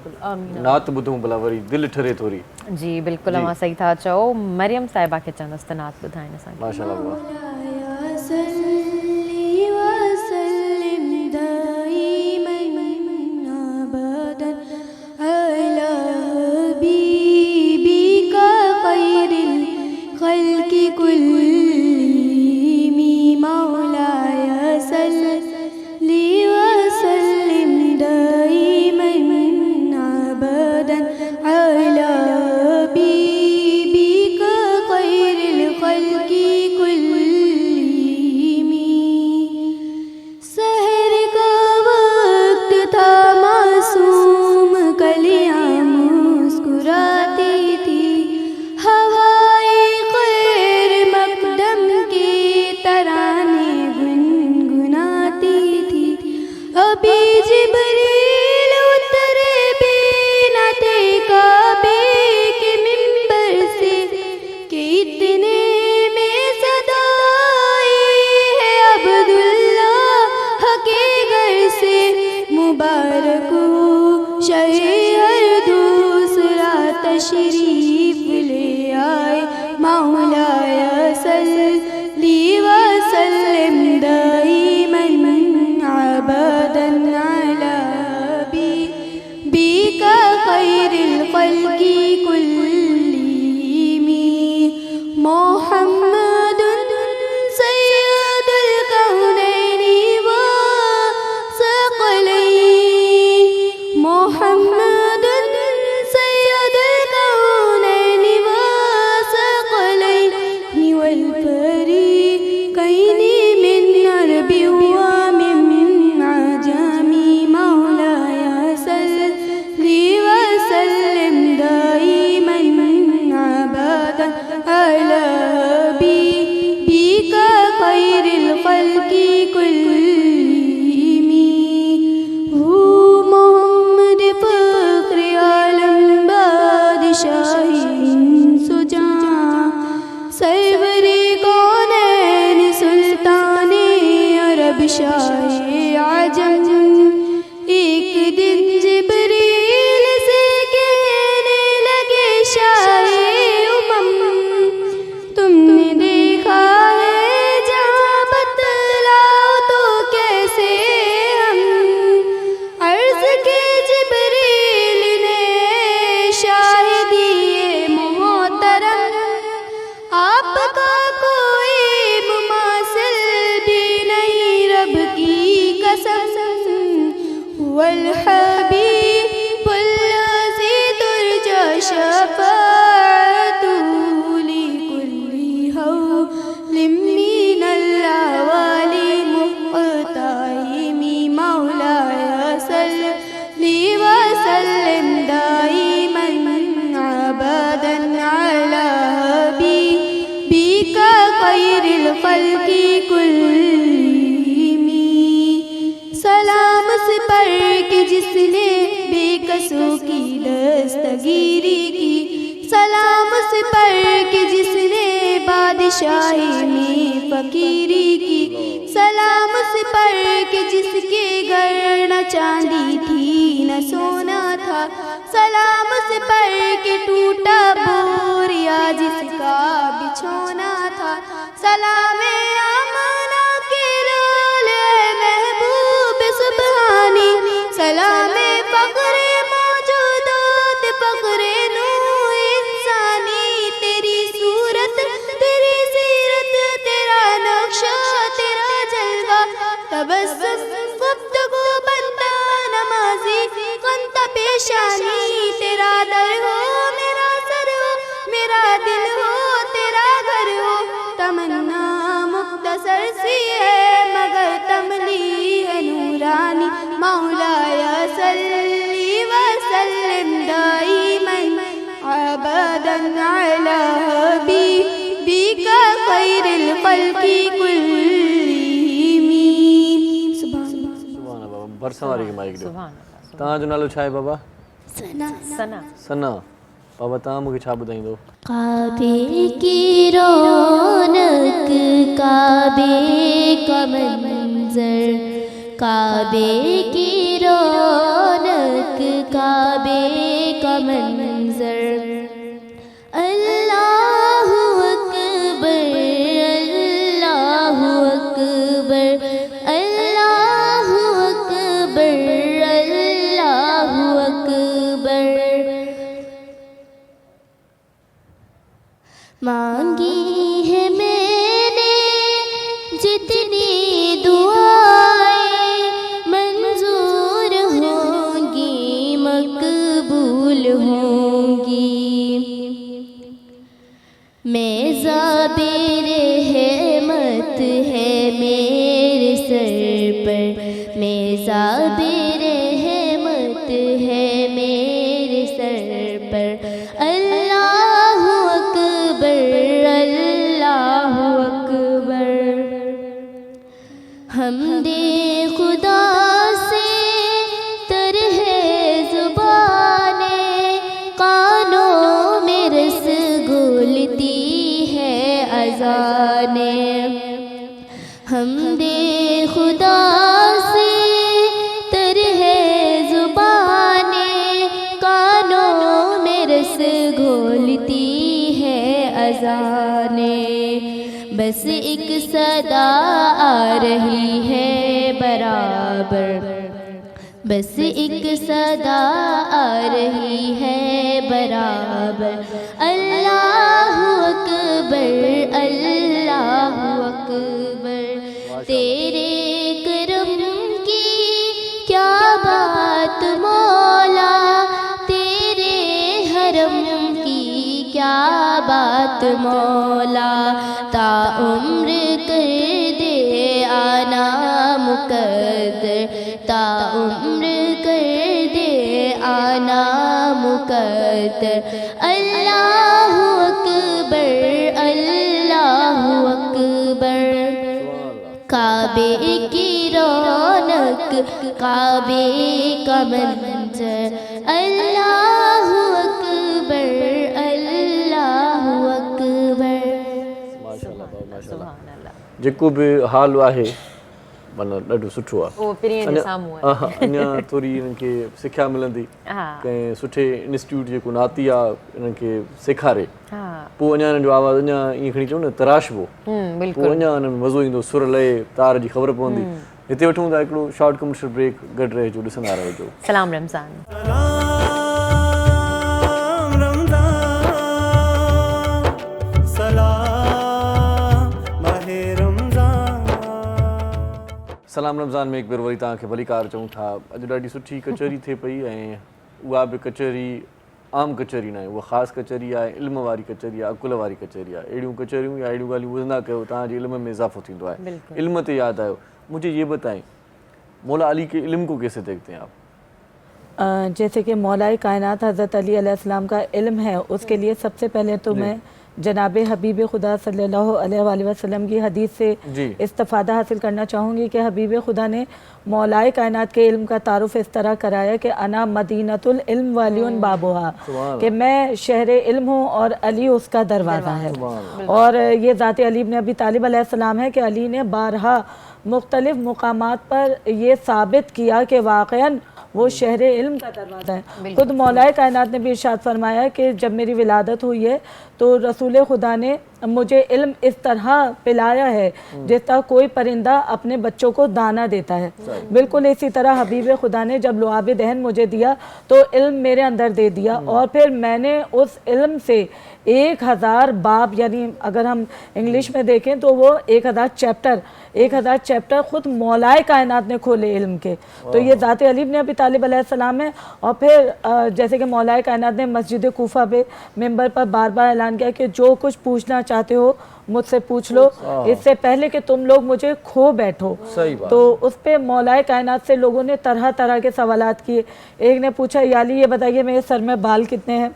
C: नात ॿुधूं भला वरी दिलि ठरे थोरी।
B: जी बिल्कुलु, मां सही था चओ। मरियम साहिबा खे चवंदसि त नात ॿुधाइनि असांखे।
C: माशाअल्लाह।
G: शाही में फकीरी की सलाम उस पर कि जिसके घर न चांदी थी न सोना था, सलाम उस पर कि टूटा बोरिया जिसका बिछोना था, सलाम आमना के लाले महबूब सुबहानी, सलाम फक्रे मौजूदात फक्रे नू इंसानी, तेरी सूरत तेरी सीरत तेरा नक्शा तेरा जलवा, तबस्सुम गुफ्तगू बंदा नमाजी कंता पेशानी, तेरा दर हो मेरा सर हो मेरा दिल हो तेरा घर हो, तमन्ना मुख्तसर सी है मगर तमली है नूरानी, मौलाया सल्ली व सल्लिम दाइमन अबदन अला हबीबिका खैरिल खल्की कुल्लिमी।
C: सुभान अल्लाह। भरसां वारी खे माइक ॾियो। तव्हांजो नालो छा आहे बाबा?
G: सना।
C: सना। बाबा तव्हां मूंखे छा ॿुधाईंदो?
G: काबे की रौनक काबे का मंजर, काबे की रौनक काबे का मंजर, अल्लाहु अकबर अल्लाहु अकबर अल्लाहु अकबर अल्लाहु अकबर। मांगी है मैंने जितनी दुआएं, मंजूर होंगी मकबूल होंगी। मैं ज़ाबिर रहमत है मेरे सर पर, मैं ज़ाबिर रहमत है मेरे सर पर, अल्लाहु अकबर अल्लाहु अकबर। हमदे खुदा से तर है ज़ुबाने, कानों में रस घोलती है अज़ाने। हमदे खुदा से तर है ज़ुबाने, कानों में रस घोलती है अज़ाने। बस एक सदा आ रही है बराबर, बस एक सदा आ रही है बराबर, अल्लाहु अकबर अल्लाहु अकबर। तेरे करम की क्या बात मौला, तेरे हरम की क्या बात मौला, ता उम्र कर दे आना मुकद्दर, ता उम्र कर दे आना मुकद्दर, अल्लाहु अकबर अल्लाहु अकबर। काबे की रौनक काबे का मंजर, अल्लाहु अकबर अल्लाहु अकबर।
C: माशाल्लाह बाबा माशाल्लाह। जेको बि हाल आहे माना ॾाढो सुठो आहे।
B: उहो पिरीअ जे साम्हूं आहे।
C: अञा थोरी इन्हनि खे सिख्या मिलंदी, कंहिं सुठे इंस्टीट्यूट जेको नाती आहे इन्हनि खे सेखारे, पोइ अञा हिननि जो आवाज़ु अञा ईअं खणी चऊं न तराशबो, पोइ अञा हिननि में मज़ो ईंदो, सुर लहे तार जी ख़बर पवंदी। हिते वठूं था हिकिड़ो शॉर्ट कमर्शियल ब्रेक, गॾु रहिजो, ॾिसंदा रहिजो।
B: सलाम रमज़ान।
C: सलाम रमज़ान में हिकु भेरो वरी तव्हांखे भली कार चऊं था। अॼु ॾाढी सुठी कचहरी थिए पई ऐं उहा बि कचहरी आम कचहरी न आहे, उहा ख़ासि कचहरी आहे, इल्म वारी कचहरी आहे, अकुल वारी कचहरी आहे। अहिड़ियूं कचहरियूं या अहिड़ियूं ॻाल्हियूं ॿुधंदा कयो तव्हांजे इल्म में इज़ाफ़ो थींदो आहे। इल्म ते यादि आयो, मुझे ये बताएं मौला अली के इल्म को कैसे देखते हैं आप?
A: जैसे कि मौलाए कायनात हज़रत अली अलैहिस्सलाम का इल्म है, उसके लिए सबसे पहले तो मैं जनाब हबीब खुदा सल्लल्लाहु अलैहि वसल्लम की हदीस से इस्तिफ़ादा हासिल करना चाहूँगी कि हबीब खुदा ने मौलाए कायनात के इल्म का तारुफ़ इस तरह कराया कि अना मदीनतुल इल्म वालियुन बाबुहा, कि मैं शहर इल्म हूँ और अली उसका दरवाज़ा है। और ये ज़ात अली इब्न अबी तालिब अलैहिस्सलाम है कि अली ने बारहा मुख्तलिफ़ मुकामात पर ये साबित किया कि वाक़अन वो शहर इल्म का दरवाज़ा है। खुद मौलाए कायनात ने भी इरशाद फरमाया कि जब मेरी विलादत हुई है तो रसूल खुदा ने मुझे इल्म इस तरह पिलाया है जिस तरह कोई परिंदा अपने बच्चों को दाना देता है। बिल्कुल इसी तरह हबीब खुदा ने जब लुआब दहन मुझे दिया तो इल्म मेरे अंदर दे दिया, और फिर मैंने उस इल्म से 1000 बाब, यानी अगर हम इंग्लिश में देखें तो वो 1000 चैप्टर खुद मौलाए कायनात ने खोले इल्म के। तो ये ज़ात अली इब्न अबी तालिब अलैहिस्सलाम है। और फिर जैसे कि मौलाए कायनात ने मस्जिद कूफा पे मिंबर पर बार बार ऐलान किया कि जो कुछ पूछना चाहते हो मुझसे पूछ लो इससे पहले कि तुम लोग मुझे खो बैठो।
C: सही बात।
A: तो उस पे मौलाए कायनात से लोगों ने तरह तरह के सवालात किए। एक ने पूछा या अली ये बताइए मेरे सर में बाल कितने हैं,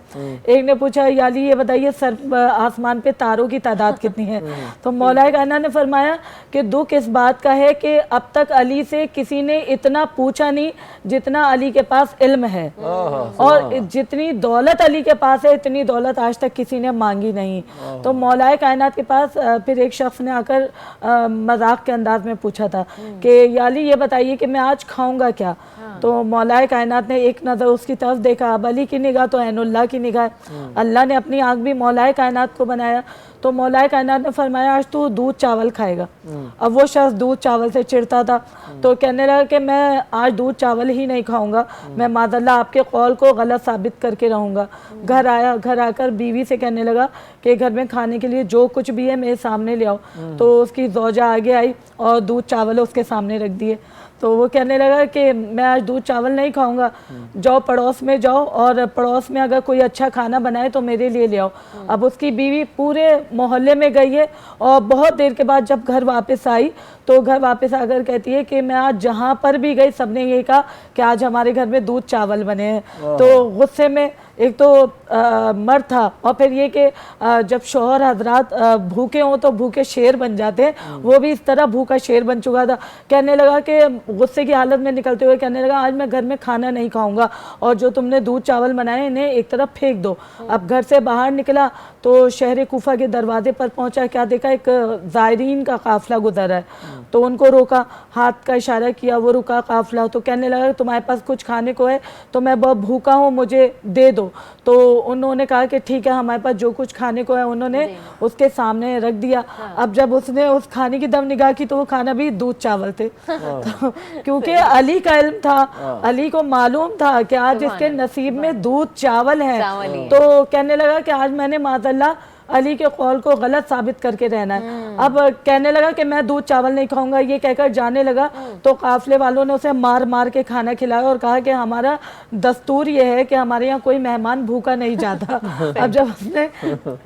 A: एक ने पूछा या अली ये बताइए सर आसमान पे तारों की तादाद कितनी है। तो मौलाए कायनात ने फरमाया कि दुख इस बात का है कि अब तक अली से किसी ने इतना पूछा नहीं जितना अली के पास इल्म है, और जितनी दौलत अली के पास है इतनी दौलत आज तक किसी ने मांगी नहीं। तो मौलाए कायनात के पास फिर एक शख्स ने आकर मजाक के अंदाज में पूछा था कि या अली ये बताइए कि मैं आज खाऊंगा क्या। तो मौलाए कायनात ने एक नज़र उसकी तरफ देखा। अब अली की निगाह तो ऐनुल्लाह की निगाह है, अल्लाह ने अपनी आँख भी मौलाए कायनात को बनाया। तो मौलाए कायनात ने फरमाया आज तू दूध चावल खाएगा। अब वो शख्स दूध चावल से चिढ़ता था, तो कहने लगा कि मैं आज दूध चावल ही नहीं खाऊंगा, मैं मादल्ला आपके कौल को गलत साबित करके रहूँगा। घर आया, घर आकर बीवी से कहने लगा कि घर में खाने के लिए जो कुछ भी है मेरे सामने ले आओ। तो उसकी ज़ौजा आगे आई और दूध चावल उसके सामने रख दिए। तो वो कहने लगा कि मैं आज दूध चावल नहीं खाऊंगा, जाओ पड़ोस में जाओ और पड़ोस में अगर कोई अच्छा खाना बनाए तो मेरे लिए ले आओ। अब उसकी बीवी पूरे मोहल्ले में गई है और बहुत देर के बाद जब घर वापस आई तो घर वापस आकर कहती है कि मैं आज जहाँ पर भी गई सबने यही कहा कि आज हमारे घर में दूध चावल बने हैं। तो गुस्से में एक तो मर्द था और फिर ये कि जब शौहर हजरात भूखे हों तो भूखे शेर बन जाते हैं, वो भी इस तरह भूखा शेर बन चुका था। कहने लगा कि गुस्से की हालत में निकलते हुए कहने लगा आज मैं घर में खाना नहीं खाऊंगा और जो तुमने दूध चावल बनाए इन्हें एक तरफ फेंक दो। अब घर से बाहर निकला तो शहर कूफा के दरवाजे पर पहुंचा, क्या देखा एक ज़ायरीन का काफ़िला गुजरा है। तो उनको रोका, हाथ का इशारा किया, वो रुका काफ़िला। तो कहने लगा तुम्हारे पास कुछ खाने को है तो मैं बहुत भूखा हूँ मुझे दे दो। तो उन्होंने कहा कि ठीक है हमारे पास जो कुछ खाने को है, उन्होंने उसके सामने रख दिया। अब जब उसने उस खाने की दम निगाह की तो वो खाना भी दूध चावल थे। तो क्योंकि अली का इल्म था, अली को मालूम था कि आज इसके नसीब में दूध चावल है। तो कहने लगा कि आज मैंने माज़ल्लाह अली के कौल को गलत साबित करके रहना है। अब कहने लगा कि मैं दूध चावल नहीं खाऊंगा, ये कहकर जाने लगा। तो काफिले वालों ने उसे मार मार के खाना खिलाया और कहा कि हमारा दस्तूर ये है कि हमारे यहाँ कोई मेहमान भूखा नहीं जाता। अब जब उसने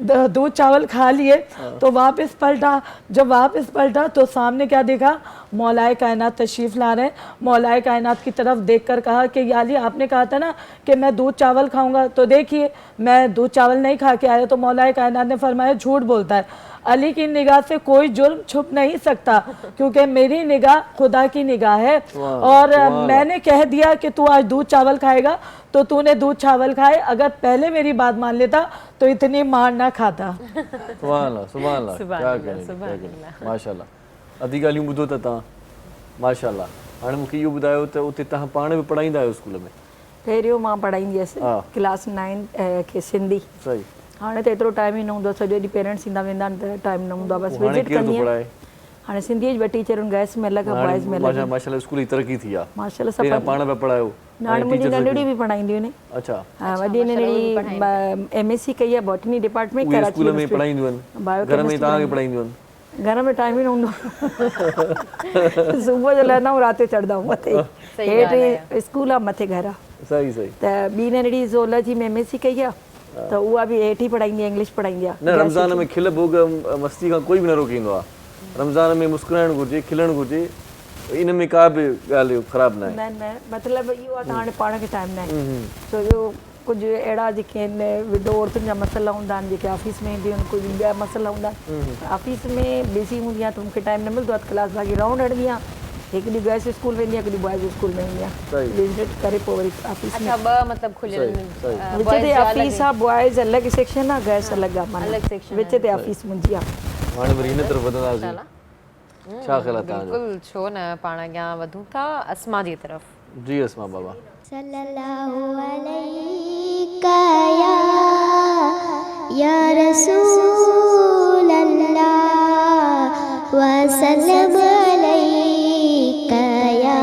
A: दूध चावल खा लिए तो वापस पलटा, जब वापस पलटा तो सामने क्या देखा, मौलाए कायनात तशरीफ़ ला रहे हैं। मौलाए कायनात की तरफ देखकर कहा कि या अली आपने कहा था ना कि मैं दूध चावल खाऊंगा, तो देखिए मैं दूध चावल नहीं खा के आया। तो मौलाए कायनात ने फरमाया झूठ बोलता है, अली की निगाह से कोई जुर्म छुप नहीं सकता क्योंकि मेरी निगाह खुदा की निगाह है। और मैंने कह दिया कि तू आज दूध चावल खाएगा तो तूने दूध चावल खाए, अगर पहले मेरी बात मान लेता तो इतनी मार ना खाता।
C: सुभान अल्लाह, सुभान अल्लाह, क्या करें, माशाल्लाह। अधी ॻाल्हियूं ॿुधो त तव्हां, माशाल्लाह। हाणे मूंखे इहो ॿुधायो त उते तव्हां पाण बि पढ़ाईंदा आहियो स्कूल में?
F: पहिरियों मां पढ़ाईंदी हुअसि क्लास 9 खे सिंधी।
C: सही।
F: हाणे त एतिरो टाइम ई न हूंदो, सॼो ॾींहुं पेरेंट्स ईंदा वेंदा आहिनि त टाइम न हूंदो आहे, बसि विजिट कंदी आहियां। हाणे सिंधीअ जी 2 टीचरूं गर्ल्स में अलॻि, बॉयज़ में अलॻि।
C: माशाल्लाह स्कूल जी तरक़ी थी आहे।
F: माशाल्लाह सब
C: पाण बि पढ़ायो?
F: हाणे मुंहिंजी नंढड़ी बि पढ़ाईंदियूं आहिनि।
C: अच्छा।
F: वॾी नंढड़ी MSc कई आहे बॉटनी डिपार्टमेंट कराची
C: स्कूल में पढ़ाईंदियूं आहिनि, घर में तव्हांखे पढ़ाईंदियूं आहिनि?
F: घर में टाइम ई न हूंदो, सुबुह जो लहंदा आहियूं राति जो चढ़ंदा आहियूं मथे। हेठि स्कूल आहे मथे घर आहे।
C: सही सही।
F: त ॿी नंढड़ी ज़ूलॉजी में MSc कई आहे त उहा बि हेठि ई पढ़ाईंदी आहे, इंग्लिश पढ़ाईंदी आहे।
C: न रमज़ान में खिल भोग मस्ती खां कोई बि न रोकींदो आहे। रमज़ान में मुस्कुराइणु घुरिजे, खिलणु घुरिजे, इन में का बि ॻाल्हि ख़राबु न आहे।
F: न मतिलबु इहो आहे त हाणे पाण खे टाइम न आहे, छो जो कुझु अहिड़ा जेके आहिनि विडो औरतुनि जा मसइला हूंदा आहिनि जेके ऑफिस में ईंदियूं आहिनि, कुझु ॿिया मसइला हूंदा आहिनि। ऑफिस में बिज़ी हूंदी आहे त मूंखे टाइम न मिलंदो आहे, क्लास बाक़ी राउंड हणंदी आहियां। हिकु ॾींहुं गर्ल्स स्कूल वेंदी आहियां, हिकु ॾींहुं बॉयज़ स्कूल में वेंदी आहियां, विजिट करे पोइ वरी ऑफिस में।
B: अच्छा, ॿ मतलब खुलियल
F: विच ते ऑफिस आहे, बॉयज़ अलॻि सेक्शन आहे, गर्ल्स अलॻि आहे, माना विच ते ऑफिस मुंहिंजी आहे।
C: हाणे वरी हिन तरफ़ वधंदासीं, छा ख़्यालु आहे तव्हांजो?
B: बिल्कुलु, छो न, पाण अॻियां वधूं था अस्मा जी तरफ़।
C: जी अस्मा बाबा।
E: सल्लल्लाहु अलैका या रसूल अल्लाह व सल्लम अलैका या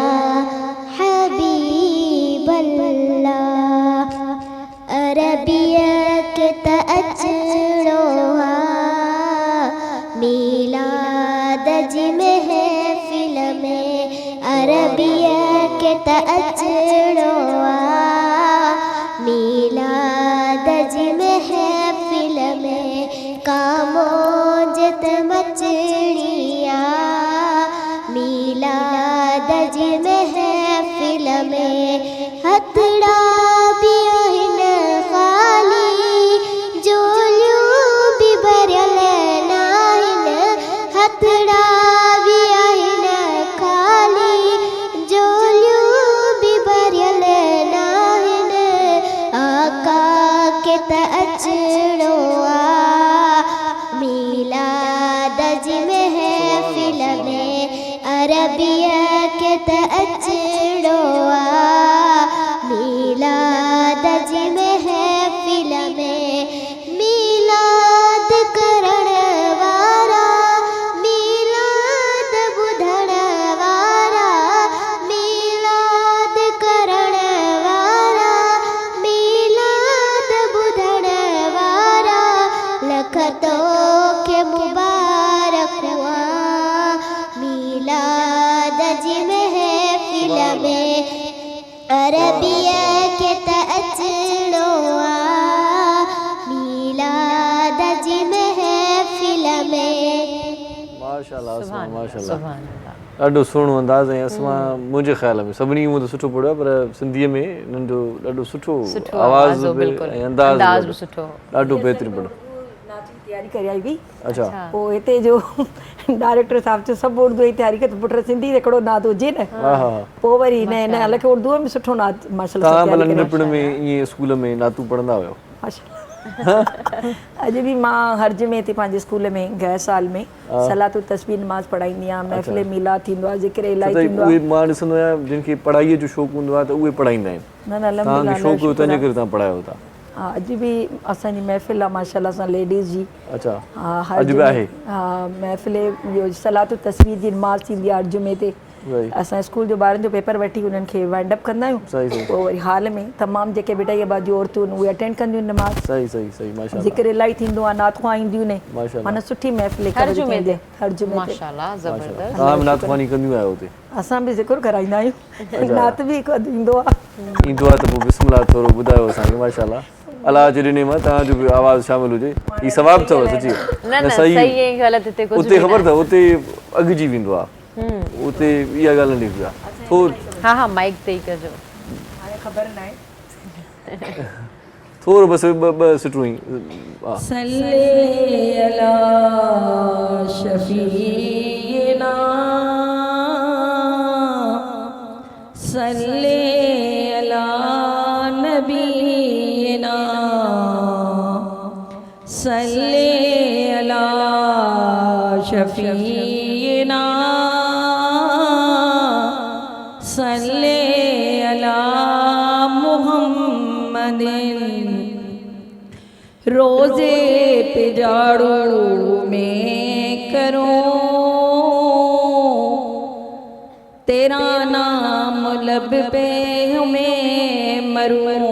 E: हबीब अल्लाह। अरबिया के तअज्जुरो मिलाद जी महफिल में, अरबिया के तअज्जुरो मिलाद जी महफिल में, कामों जित के त अचड़ो आ मीलाद जी महफिल में अरबिया के त अचड़ो आ मीलाद जी महफिल में मीलाद करण वारा मीलाद बुधण वारा मीलाद करण वारा मीलाद बुधण वारा लख तोखे मुबारक हुआ मीलाद जी महफिल में अरबिया के त अचड़ो आ मीलाद जी महफिल में
C: माशाल्लाह माशाल्लाह
B: सुभान अल्लाह।
C: ॾाढो सुहिणो अंदाज़ ऐं असां मुंहिंजे ख़्याल में सभिनी मूं त सुठो पढ़ियो आहे पर सिंधीअ में नंढो ॾाढो सुठो आवाज़ बि ऐं अंदाज़ बि
B: सुठो
C: ॾाढो बहितरीनु पढ़ियो।
F: नाच जी तयारी करे आई हुई
C: अच्छा
F: पोइ हिते जो डायरेक्टर साहब चयो सभु उर्दू जी तयारी कयो पुट सिंधी ते हिकिड़ो नात हुजे न
C: हा हा
F: पोइ वरी हिन अलॻि उर्दू में सुठो नात माशाल्लाह
C: तव्हां
F: तयारी
C: भला
F: करे
C: नंढपण में ईअं स्कूल में नातूं पढ़ंदा हुयो?
F: माशाल्लाह अॼु बि मां हर्ज में हिते पंहिंजे स्कूल में गए साल में सलातु तस्बीह नमाज़ पढ़ाईंदी आहियां महफ़िल मीलाद थींदो आहे ज़िक्र इलाही थींदो
C: उहे
F: आहे
C: मां ॾिसंदो आहियां जिन खे पढ़ाईअ जो शौक़ु हूंदो आहे त उहे पढ़ाईंदा आहिनि
F: न न
C: तव्हांखे
F: अल्हम्दुलिल्लाह
C: शौक़ु हुयो तंहिंजे करे तव्हां पढ़ायो था।
F: हा अॼु बि असांजी महफ़िल आहे माशाल्लाह सां लेडीज़ जी
C: अच्छा
F: हा
C: अॼु बि आहे
F: हा महफ़िल इहो सलातु तस्बीह जी नमाज़ थींदी आहे हर जुमे ते
C: वई
F: असां स्कूल जो ॿारनि जो पेपर वठी उन्हनि खे वाइंड अप कंदा आहियूं
C: सही सही
F: पोइ वरी हाल में तमामु जेके बेटा इहे बाजू औरतूं आहिनि उहे अटेंड कंदियूं आहिनि नमाज़
C: सही सही सही माशाल्लाह
F: ज़िक्र इलाही थींदो आहे नातख़्वां ईंदियूं आहिनि
C: माशाल्लाह
F: माना सुठी महफ़िल
B: हर जुमे ते
F: हर जुमे ते
B: माशाल्लाह ज़बरदस्त।
C: तव्हां बि नातख़्वानी कंदियूं आहियो हुते?
F: असां बि ज़िक्र कराईंदा आहियूं नात बि हिकु अधु ईंदो आहे
C: ईंदो आहे त पोइ बिस्मिल्लाह थोरो ॿुधायो असांखे माशाल्लाह अलाह जे ॾिने मां तव्हांजो बि आवाज़ु शामिलु हुजे हीउ सवाबु अथव सची
B: न न सही ऐं ग़लति हिते कुझु
C: उते ख़बर अथव उते अॻिजी वेंदो आहे उते इहा ॻाल्हि न निकिरी आहे थोरो
B: हा हा माइक ते ई कजो
F: हाणे ख़बर न आहे
C: थोरो बसि ॿ सिटूं ई हा
F: सल्ले अला शफीना सल्ले अला नबीना सल्ले अला शफीना सल्ले अला मुहम्मदिन रोज़े पे जाड़ू में करूं तेरा नाम लब पे हमें मरूं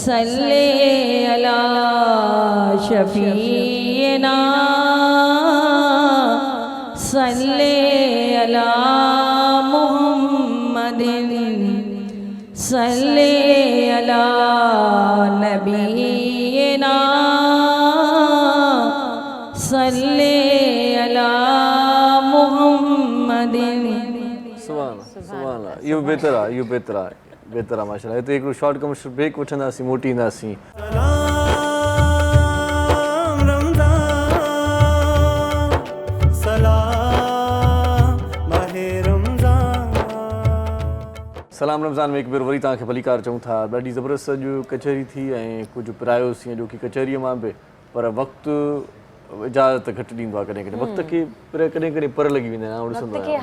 F: सल्ले अला शफीना सल्ले अला मुहम्मदिन सल्ले अला नबीना सल्ले अला मुहम्मदिन
C: सुभान अल्लाह इहो बहितरु आहे इहो बहितरु आहे माशाल्लाह हिते हिकिड़ो शॉर्ट कमर्शियल ब्रेक वठंदासीं मोटी ईंदासीं सलाम रमज़ान में हिकु भेरो वरी तव्हांखे भलीकार चऊं था ॾाढी ज़बरदस्त अॼु कचहरी थी ऐं कुझु पिरायोसीं जो की कचहरीअ मां बि पर वक़्तु इजाज़त घटि ॾींदो आहे कॾहिं कॾहिं वक़्त खे कॾहिं कॾहिं पर लॻी वेंदा आहिनि ॾिसंदो आहियां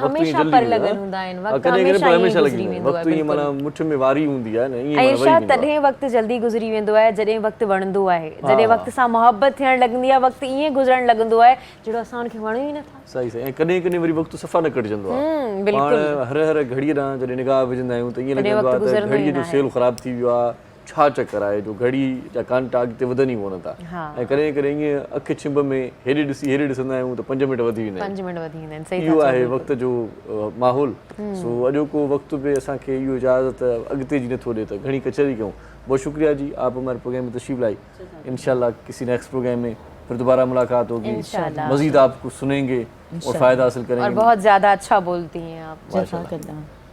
C: वक़्तु ईअं माना मुठ में वारी हूंदी आहे न ईअं
B: तॾहिं वक़्तु जल्दी गुज़री वेंदो आहे जॾहिं वक़्तु वणंदो आहे जॾहिं वक़्तु सां मोहबत थियणु लॻंदी आहे वक़्तु ईअं गुज़रणु लॻंदो आहे जहिड़ो असां हुनखे वणो ई नथा
C: सही सही ऐं कॾहिं कॾहिं वरी वक़्तु सफ़ा न कटिजंदो आहे पाण हर घड़ीअ ॾांहुं जॾहिं निगाह विझंदा आहियूं त ईअं लॻंदो आहे त घड़ीअ जो सेल ख़राबु थी वियो आहे छा चकर आहे जो घड़ी जा कांटा अॻिते वधनि ई कोन था ऐं कॾहिं कॾहिं ईअं अखि छिंभ में हेॾे ॾिसंदा आहियूं त 5 मिंट वधी वेंदा आहिनि इहो आहे वक़्त जो माहौल सो अॼोको वक़्तु बि असांखे इहो इजाज़त अॻिते जी नथो ॾिए त घणी कचहरी कयूं बहुत शुक्रिया जी आप हमारे प्रोग्राम में तशरीफ लाई इंशाल्लाह किसी नेक्स्ट प्रोग्राम में फिर दोबारा मुलाकात होगी मज़ीद आपको सुनेंगे और फ़ायदा हासिल करेंगे
B: और बहुत ज़्यादा अच्छा बोलती हैं आप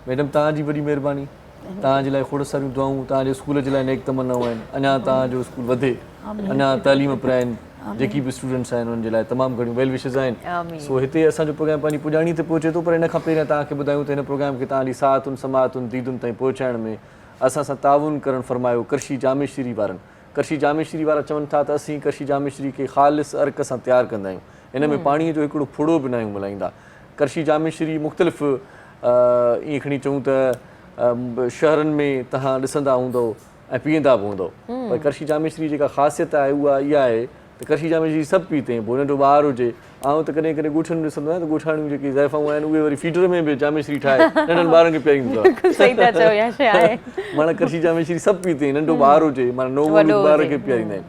C: मैडम तव्हांजी वॾी महिरबानी तव्हांजे लाइ खोड़ सारियूं दुआऊं तव्हांजे स्कूल जे लाइ नेक तमन्नाऊं आहिनि अञा तव्हांजो स्कूल वधे अञा तालीम पिराइनि जेकी बि स्टूडेंट्स आहिनि उन्हनि जे लाइ तमामु घणियूं वेल विशिस आहिनि सो हिते असांजो प्रोग्राम पंहिंजी पुॼाणी ते पहुचे थो पर इन खां पहिरियों तव्हांखे ॿुधायूं त हिन प्रोग्राम खे तव्हांजी साथुनि समातुनि दीदुनि ताईं पहुचाइण में असां सां ताउन करणु फ़रमायो कृषि जामेश्वरी वारनि करशी जामेश्वरी वारा चवनि था त असीं करशी जामेश्वरी खे ख़ालिस अर्क सां तयारु कंदा आहियूं, इन में पाणीअ जो हिकिड़ो फुड़ो बि न आहियूं मिलाईंदा। करशी जामेश्वरी मुख़्तलिफ़ ईअं खणी चऊं त शहरनि में तव्हां ॾिसंदा हूंदव ऐं पीअंदा बि हूंदव, पर करशी जामेश्वरी जेका ख़ासियत आहे उहा इहा आहे त करशी जामेश्वरी सभु पीते, पोइ नंढो ॿार हुजे, आउं त कॾहिं कॾहिं ॻोठनि में ॾिसंदो आहियां त ॻोठाणियूं जेकी ज़ाइफ़ाऊं आहिनि उहे वरी फीडर में बि जामेश्वरी ठाहे नंढनि ॿारनि खे पीआरींदो आहे।
B: सही था चओ, इहा शइ आहे।
C: माना करशी जामेश्वरी सभु पीते, नंढो ॿार हुजे माना नोमोलूद ॿार खे पीआरींदा आहिनि।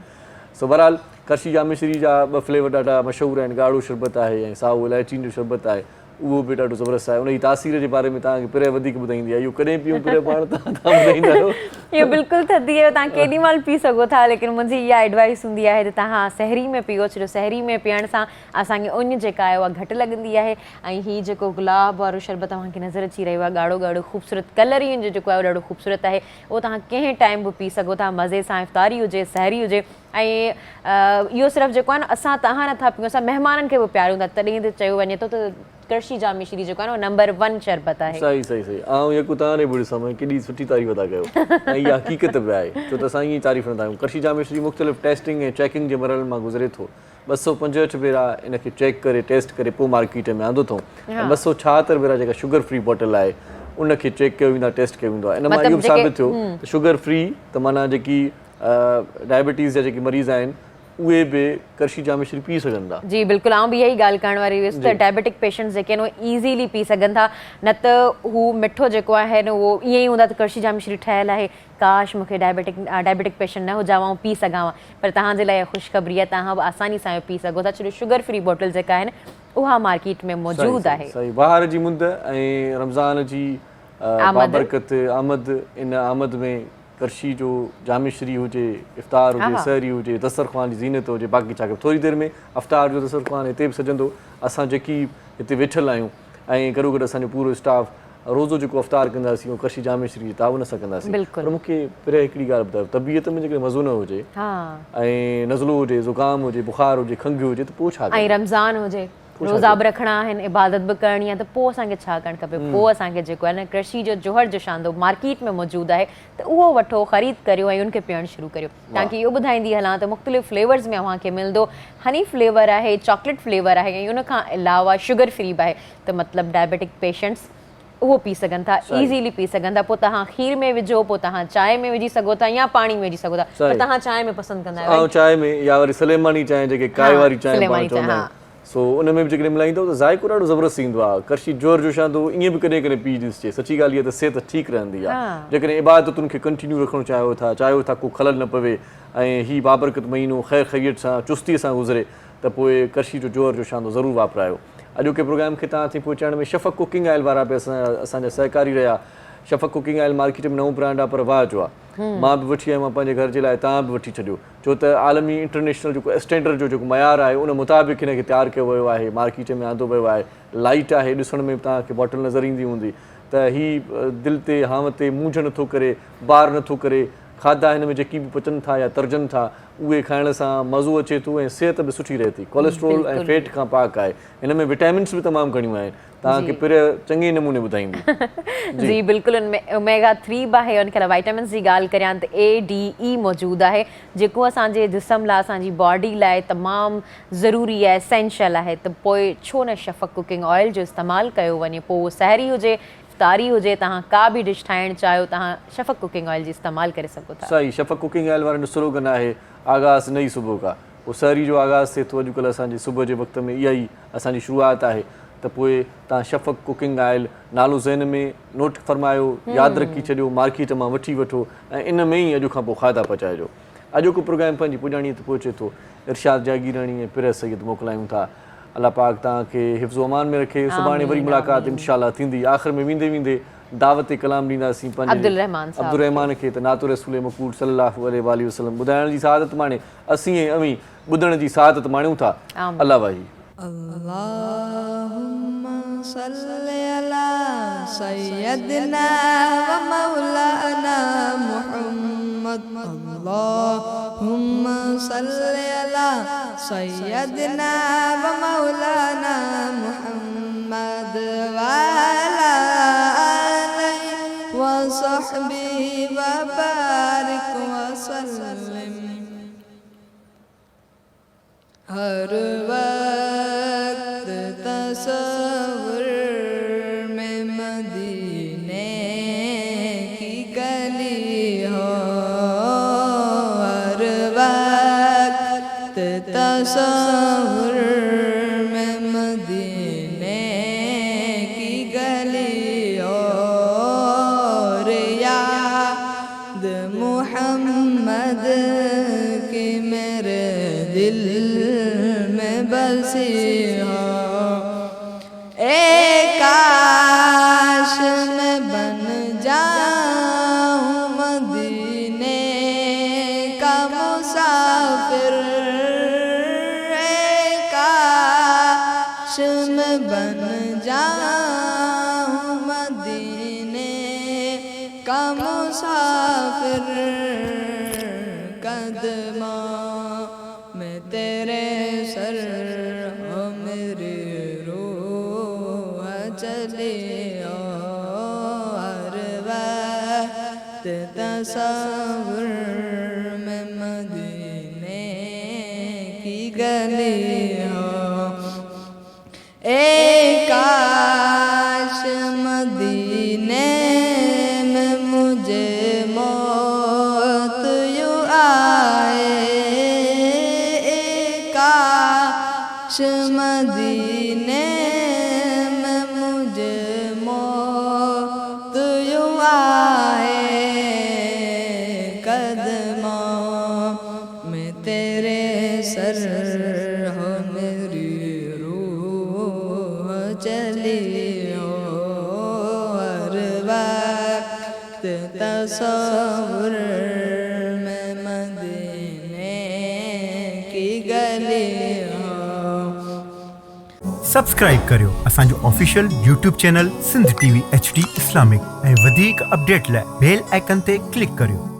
C: सो बहरहाल करशी जामेश्वरी जा ॿ फ्लेवर ॾाढा मशहूरु आहिनि, ॻाढ़ो शरबत आहे ऐं साओ इलायचियुनि जो शरबत आहे, उहो बि ॾाढो ज़बरदस्त आहे। उनजी तासीर जे बारे में तव्हांखे पिरे वधीक ॿुधाईंदी आहे, इहो कॾहिं पीऊं पिरे पाण तव्हां ॿुधाईंदा आहियो।
B: इहो बिल्कुलु थधी आहे, तव्हां केॾी महिल पी सघो था, लेकिन मुंहिंजी इहा एडवाइस हूंदी आहे त तव्हां सहरी में पीओ, छो सहरी में पीअण सां असांखे उञ जेका आहे उहा घटि लॻंदी आहे। ऐं हीअ जेको गुलाब वारो शरबत तव्हांखे नज़र अची रहियो आहे, ॻाढ़ो ॻाढ़ो ख़ूबसूरत कलर ई जो जेको आहे उहो ॾाढो ख़ूबसूरत आहे, उहो तव्हां कंहिं टाइम बि पी सघो था, मज़े सां, इफ़्तारी हुजे, सहरी हुजे। ऐं इहो सिर्फ़ु जेको आहे न असां तव्हां नथा पियूं, असां महिमाननि खे बि पियारियूं था, तॾहिं त चयो वञे थो त करशी जामेश्वरी जेको आहे न नंबर 1 शरबत आहे।
C: सही सही सही, आउं यकु तव्हां बि ॾिसां केॾी सुठी तारीफ़ था कयो, ऐं इहा हक़ीक़त बि आहे, छो त असां ईअं तारीफ़ कंदा आहियूं। करशी जामेश्वरी मुख़्तलिफ़ टेस्टिंग ऐं चेकिंग जे मरहलनि मां गुज़रे थो, 265 भेरा इनखे चेक करे टेस्ट करे पोइ मार्केट में आंदो अथऊं, ऐं 276 भेरा जेका शुगर फ्री बॉटल आहे उनखे चेक कयो वेंदो आहे, टेस्ट कयो वेंदो आहे। इन मां इहो बि साबित थियो त शुगर फ्री त माना जेकी डायबिटीज़ जा जेके मरीज़ आहिनि उहे बि करशी जामेश्वरी पी सघनि था।
B: जी बिल्कुलु, आउं बि इहा ई ॻाल्हि करण वारी हुयसि त डायबिटिक पेशेंट्स जेके आहिनि उहे ईज़ीली पी सघनि था, न त हू मिठो जेको आहे न उहो ईअं ई हूंदा त करशी जामेश्वरी ठहियलु आहे, काश मूंखे डायबिटिक पेशेंट न हुजां ऐं पी सघां, पर तव्हांजे लाइ ख़ुशख़बरी आहे, तव्हां बि आसानी सां इहो पी सघो था, छो शुगर फ्री बॉटल जेका आहिनि उहा मार्केट में मौजूदु आहे।
C: सही, बहार जी मुंद ऐं रमज़ान जी बाबरकत आमद, इन आमद में करशी जो जामेश्वरी हुजे, इफ़्तार हुजे, सहरी हुजे, दस्तरख़्वान जी ज़ीनत हुजे, बाक़ी छा कयो थोरी देरि में अफ़्तार जो दस्तरख़्वान हिते बि सजंदो। असां जेकी हिते वेठल आहियूं ऐं गॾो गॾु असांजो पूरो स्टाफ रोज़ो जेको अफ़्तार कंदासीं उहो करशी जामेश्वरी जी तावन सां कंदासीं। पर मूंखे पहिरियों हिकिड़ी ॻाल्हि ॿुधायो, तबियत में जेकॾहिं मज़ो न हुजे ऐं नज़लो हुजे, ज़ुकाम हुजे, बुख़ार हुजे, खंघि हुजे त पोइ छा,
B: ऐं रमज़ान हुजे, रोज़ा बि रखणा आहिनि, इबादत बि करणी आहे, त पोइ असांखे छा करणु खपे? पोइ असांखे जेको आहे न करशी जो जोहर जो शांदो मार्केट में मौजूदु आहे त उहो वठो, ख़रीद करियो ऐं उनखे पीअणु शुरू करियो। तव्हांखे इहो ॿुधाईंदी हलां त मुख़्तलिफ़ फ्लेवर्स में अव्हांखे मिलंदो, हनी फ्लेवर आहे, चॉकलेट फ्लेवर आहे, ऐं उनखां अलावा शुगर फ्री बि आहे, त मतिलबु डायबिटिक पेशेंट्स उहो पी सघनि था, ईज़ीली पी सघनि था। पोइ तव्हां खीर में विझो, पोइ तव्हां चांहि में विझी सघो था या पाणी में विझी सघो था, पर तव्हां चांहि में पसंदि कंदा आहियो?
C: चांहि में या वरी सलेमानी चांहि जेके काए वारी चांहि पाण चवंदा आहियूं, सो उन में बि जेकॾहिं मिलाईंदव त ज़ाइक़ो ॾाढो ज़बरदस्त ईंदो आहे। करशी जोर जो शांदो ईअं बि कॾहिं कॾहिं पी ॾिसिजे, सची ॻाल्हि इहा त सिहत ठीकु रहंदी आहे। जेकॾहिं इबादतुनि खे कंटिन्यू रखणु चाहियो था, को खलल न पवे ऐं हीउ बाबरकत महीनो ख़ैर ख़ैरियत सां चुस्तीअ सां गुज़रे, त पोइ करशी जो जोर जो शांदो ज़रूरु वापरायो। अॼोके प्रोग्राम खे तव्हां ताईं पहुचाइण में शफ़क़ कुकिंग ऑयल वारा बि असांजा सहकारी रहिया। शफ़क़ कुकिंग ऑयल मार्केट में नओं ब्रांड आहे, पर वाह जो आहे, मां बि वठी आयुमि पंहिंजे घर जे लाइ, तव्हां बि वठी छॾियो, छो त आलमी इंटरनेशनल जेको स्टैंडर्ड जो जेको मयार आहे उन मुताबिक़ हिनखे तयारु कयो वियो आहे, मार्केट में आंदो वियो आहे। लाइट आहे, ॾिसण में तव्हांखे बॉटल नज़र ईंदी हूंदी, त हीउ दिलि ते हाव ते मूंझ नथो करे, बार नथो करे, खाधा हिन में जेकी बि पचनि था या तर्जनि था उहे खाइण सां मज़ो अचे थो ऐं सिहत बि सुठी रहे थी, कोलेस्ट्रोल ऐं फैट खां पाक आहे। हिन में विटामिन्स बि तमामु घणियूं आहिनि, तव्हांखे पहिरियों चङे नमूने ॿुधाईंदी।
B: जी बिल्कुलु, उनमें ओमेगा 3 बि आहे, उनखे वाइटामिन्स जी ॻाल्हि करियां त ADE मौजूदु आहे, जेको असांजे जिस्म लाइ, असांजी बॉडी लाइ तमामु ज़रूरी आहे, एसेंशियल आहे। त पोइ छो न शफ़क़ कुकिंग ऑयल जो इस्तेमालु कयो वञे, पोइ सहरी हुजे, इफ़्तारी हुजे, तव्हां का बि डिश ठाहिणु चाहियो, तव्हां शफ़क़ कुकिंग ऑयल जी इस्तेमालु करे सघो था।
C: सही, शफ़क़ कुकिंग ऑयल वारनि जो स्लोगन आहे आगाज़ नई सुबुह का, पोइ सहरी जो आगाज़ थिए थो अॼुकल्ह असांजे सुबुह जे वक़्त में, इहा ई असांजी शुरूआति आहे। त पोइ तव्हां शफ़क़ कुकिंग ऑयल नालो ज़हन में नोट फरमायो, यादि रखी छॾियो, मार्केट मां वठी वठो ऐं इन में ई अॼु खां पोइ खाधा पचाइजो। अॼोको प्रोग्राम पंहिंजी पुॼाणीअ ते पहुचे थो, इरशाद जागीराणी ऐं पिर सैयद मोकिलायूं था। अलाह पाक तव्हांखे हिफ़्ज़ो अमान में रखे। सुभाणे वरी मुलाक़ात इंशाअल्लाह थींदी। आख़िर में वेंदे वेंदे दावत कलाम ॾींदासीं पंहिंजे अब्दुर्रहमान खे, त नातो रसूल मक़बूल सल्लल्लाहु अलैहि वसल्लम ॿुधाइण जी सआदत माणे, असीं ऐं अवीं ॿुधण जी सआदत माणियूं था। अल्लाह वाही।
H: अल्लाहुम्मा सल्लि अला सय्यदना व मौलाना मुहम्मद। अल्लाहुम्मा सल्लि अला सय्यदना व मौलाना मुहम्मद व अला आलिहि व सहबिहि व बारिक व सल्लिम। ہر وقت تصور میں مدینے کی گلی ہو، ہر وقت تصور میں مدینے کی گلی ہو، اور یاد محمد کی میرے دل میں بسی ہو، اے کاش میں بن جاؤں مدینے کا مسافر، اے کاش میں بن جاؤں مدینے کا مسافر، قدموں میں تیرے سر ہو میری روح چلی ہو، ہر وقت تصور میں مدینے کی گلی ہو، اے کاش مدینے میں مجھے موت یوں آئے، اے کاش مدینے میں مجھے موت یوں آئے، قدموں میں تیرے سر ہو میری روح چلی ہو، ہر وقت تصور میں مدینے کی گلی ہو۔
I: سبسکرائب करियो असांजो official YouTube channel Sindh TV HD Islamic ऐं वधीक अपडेट लाइ बेल आइकन ते क्लिक करियो।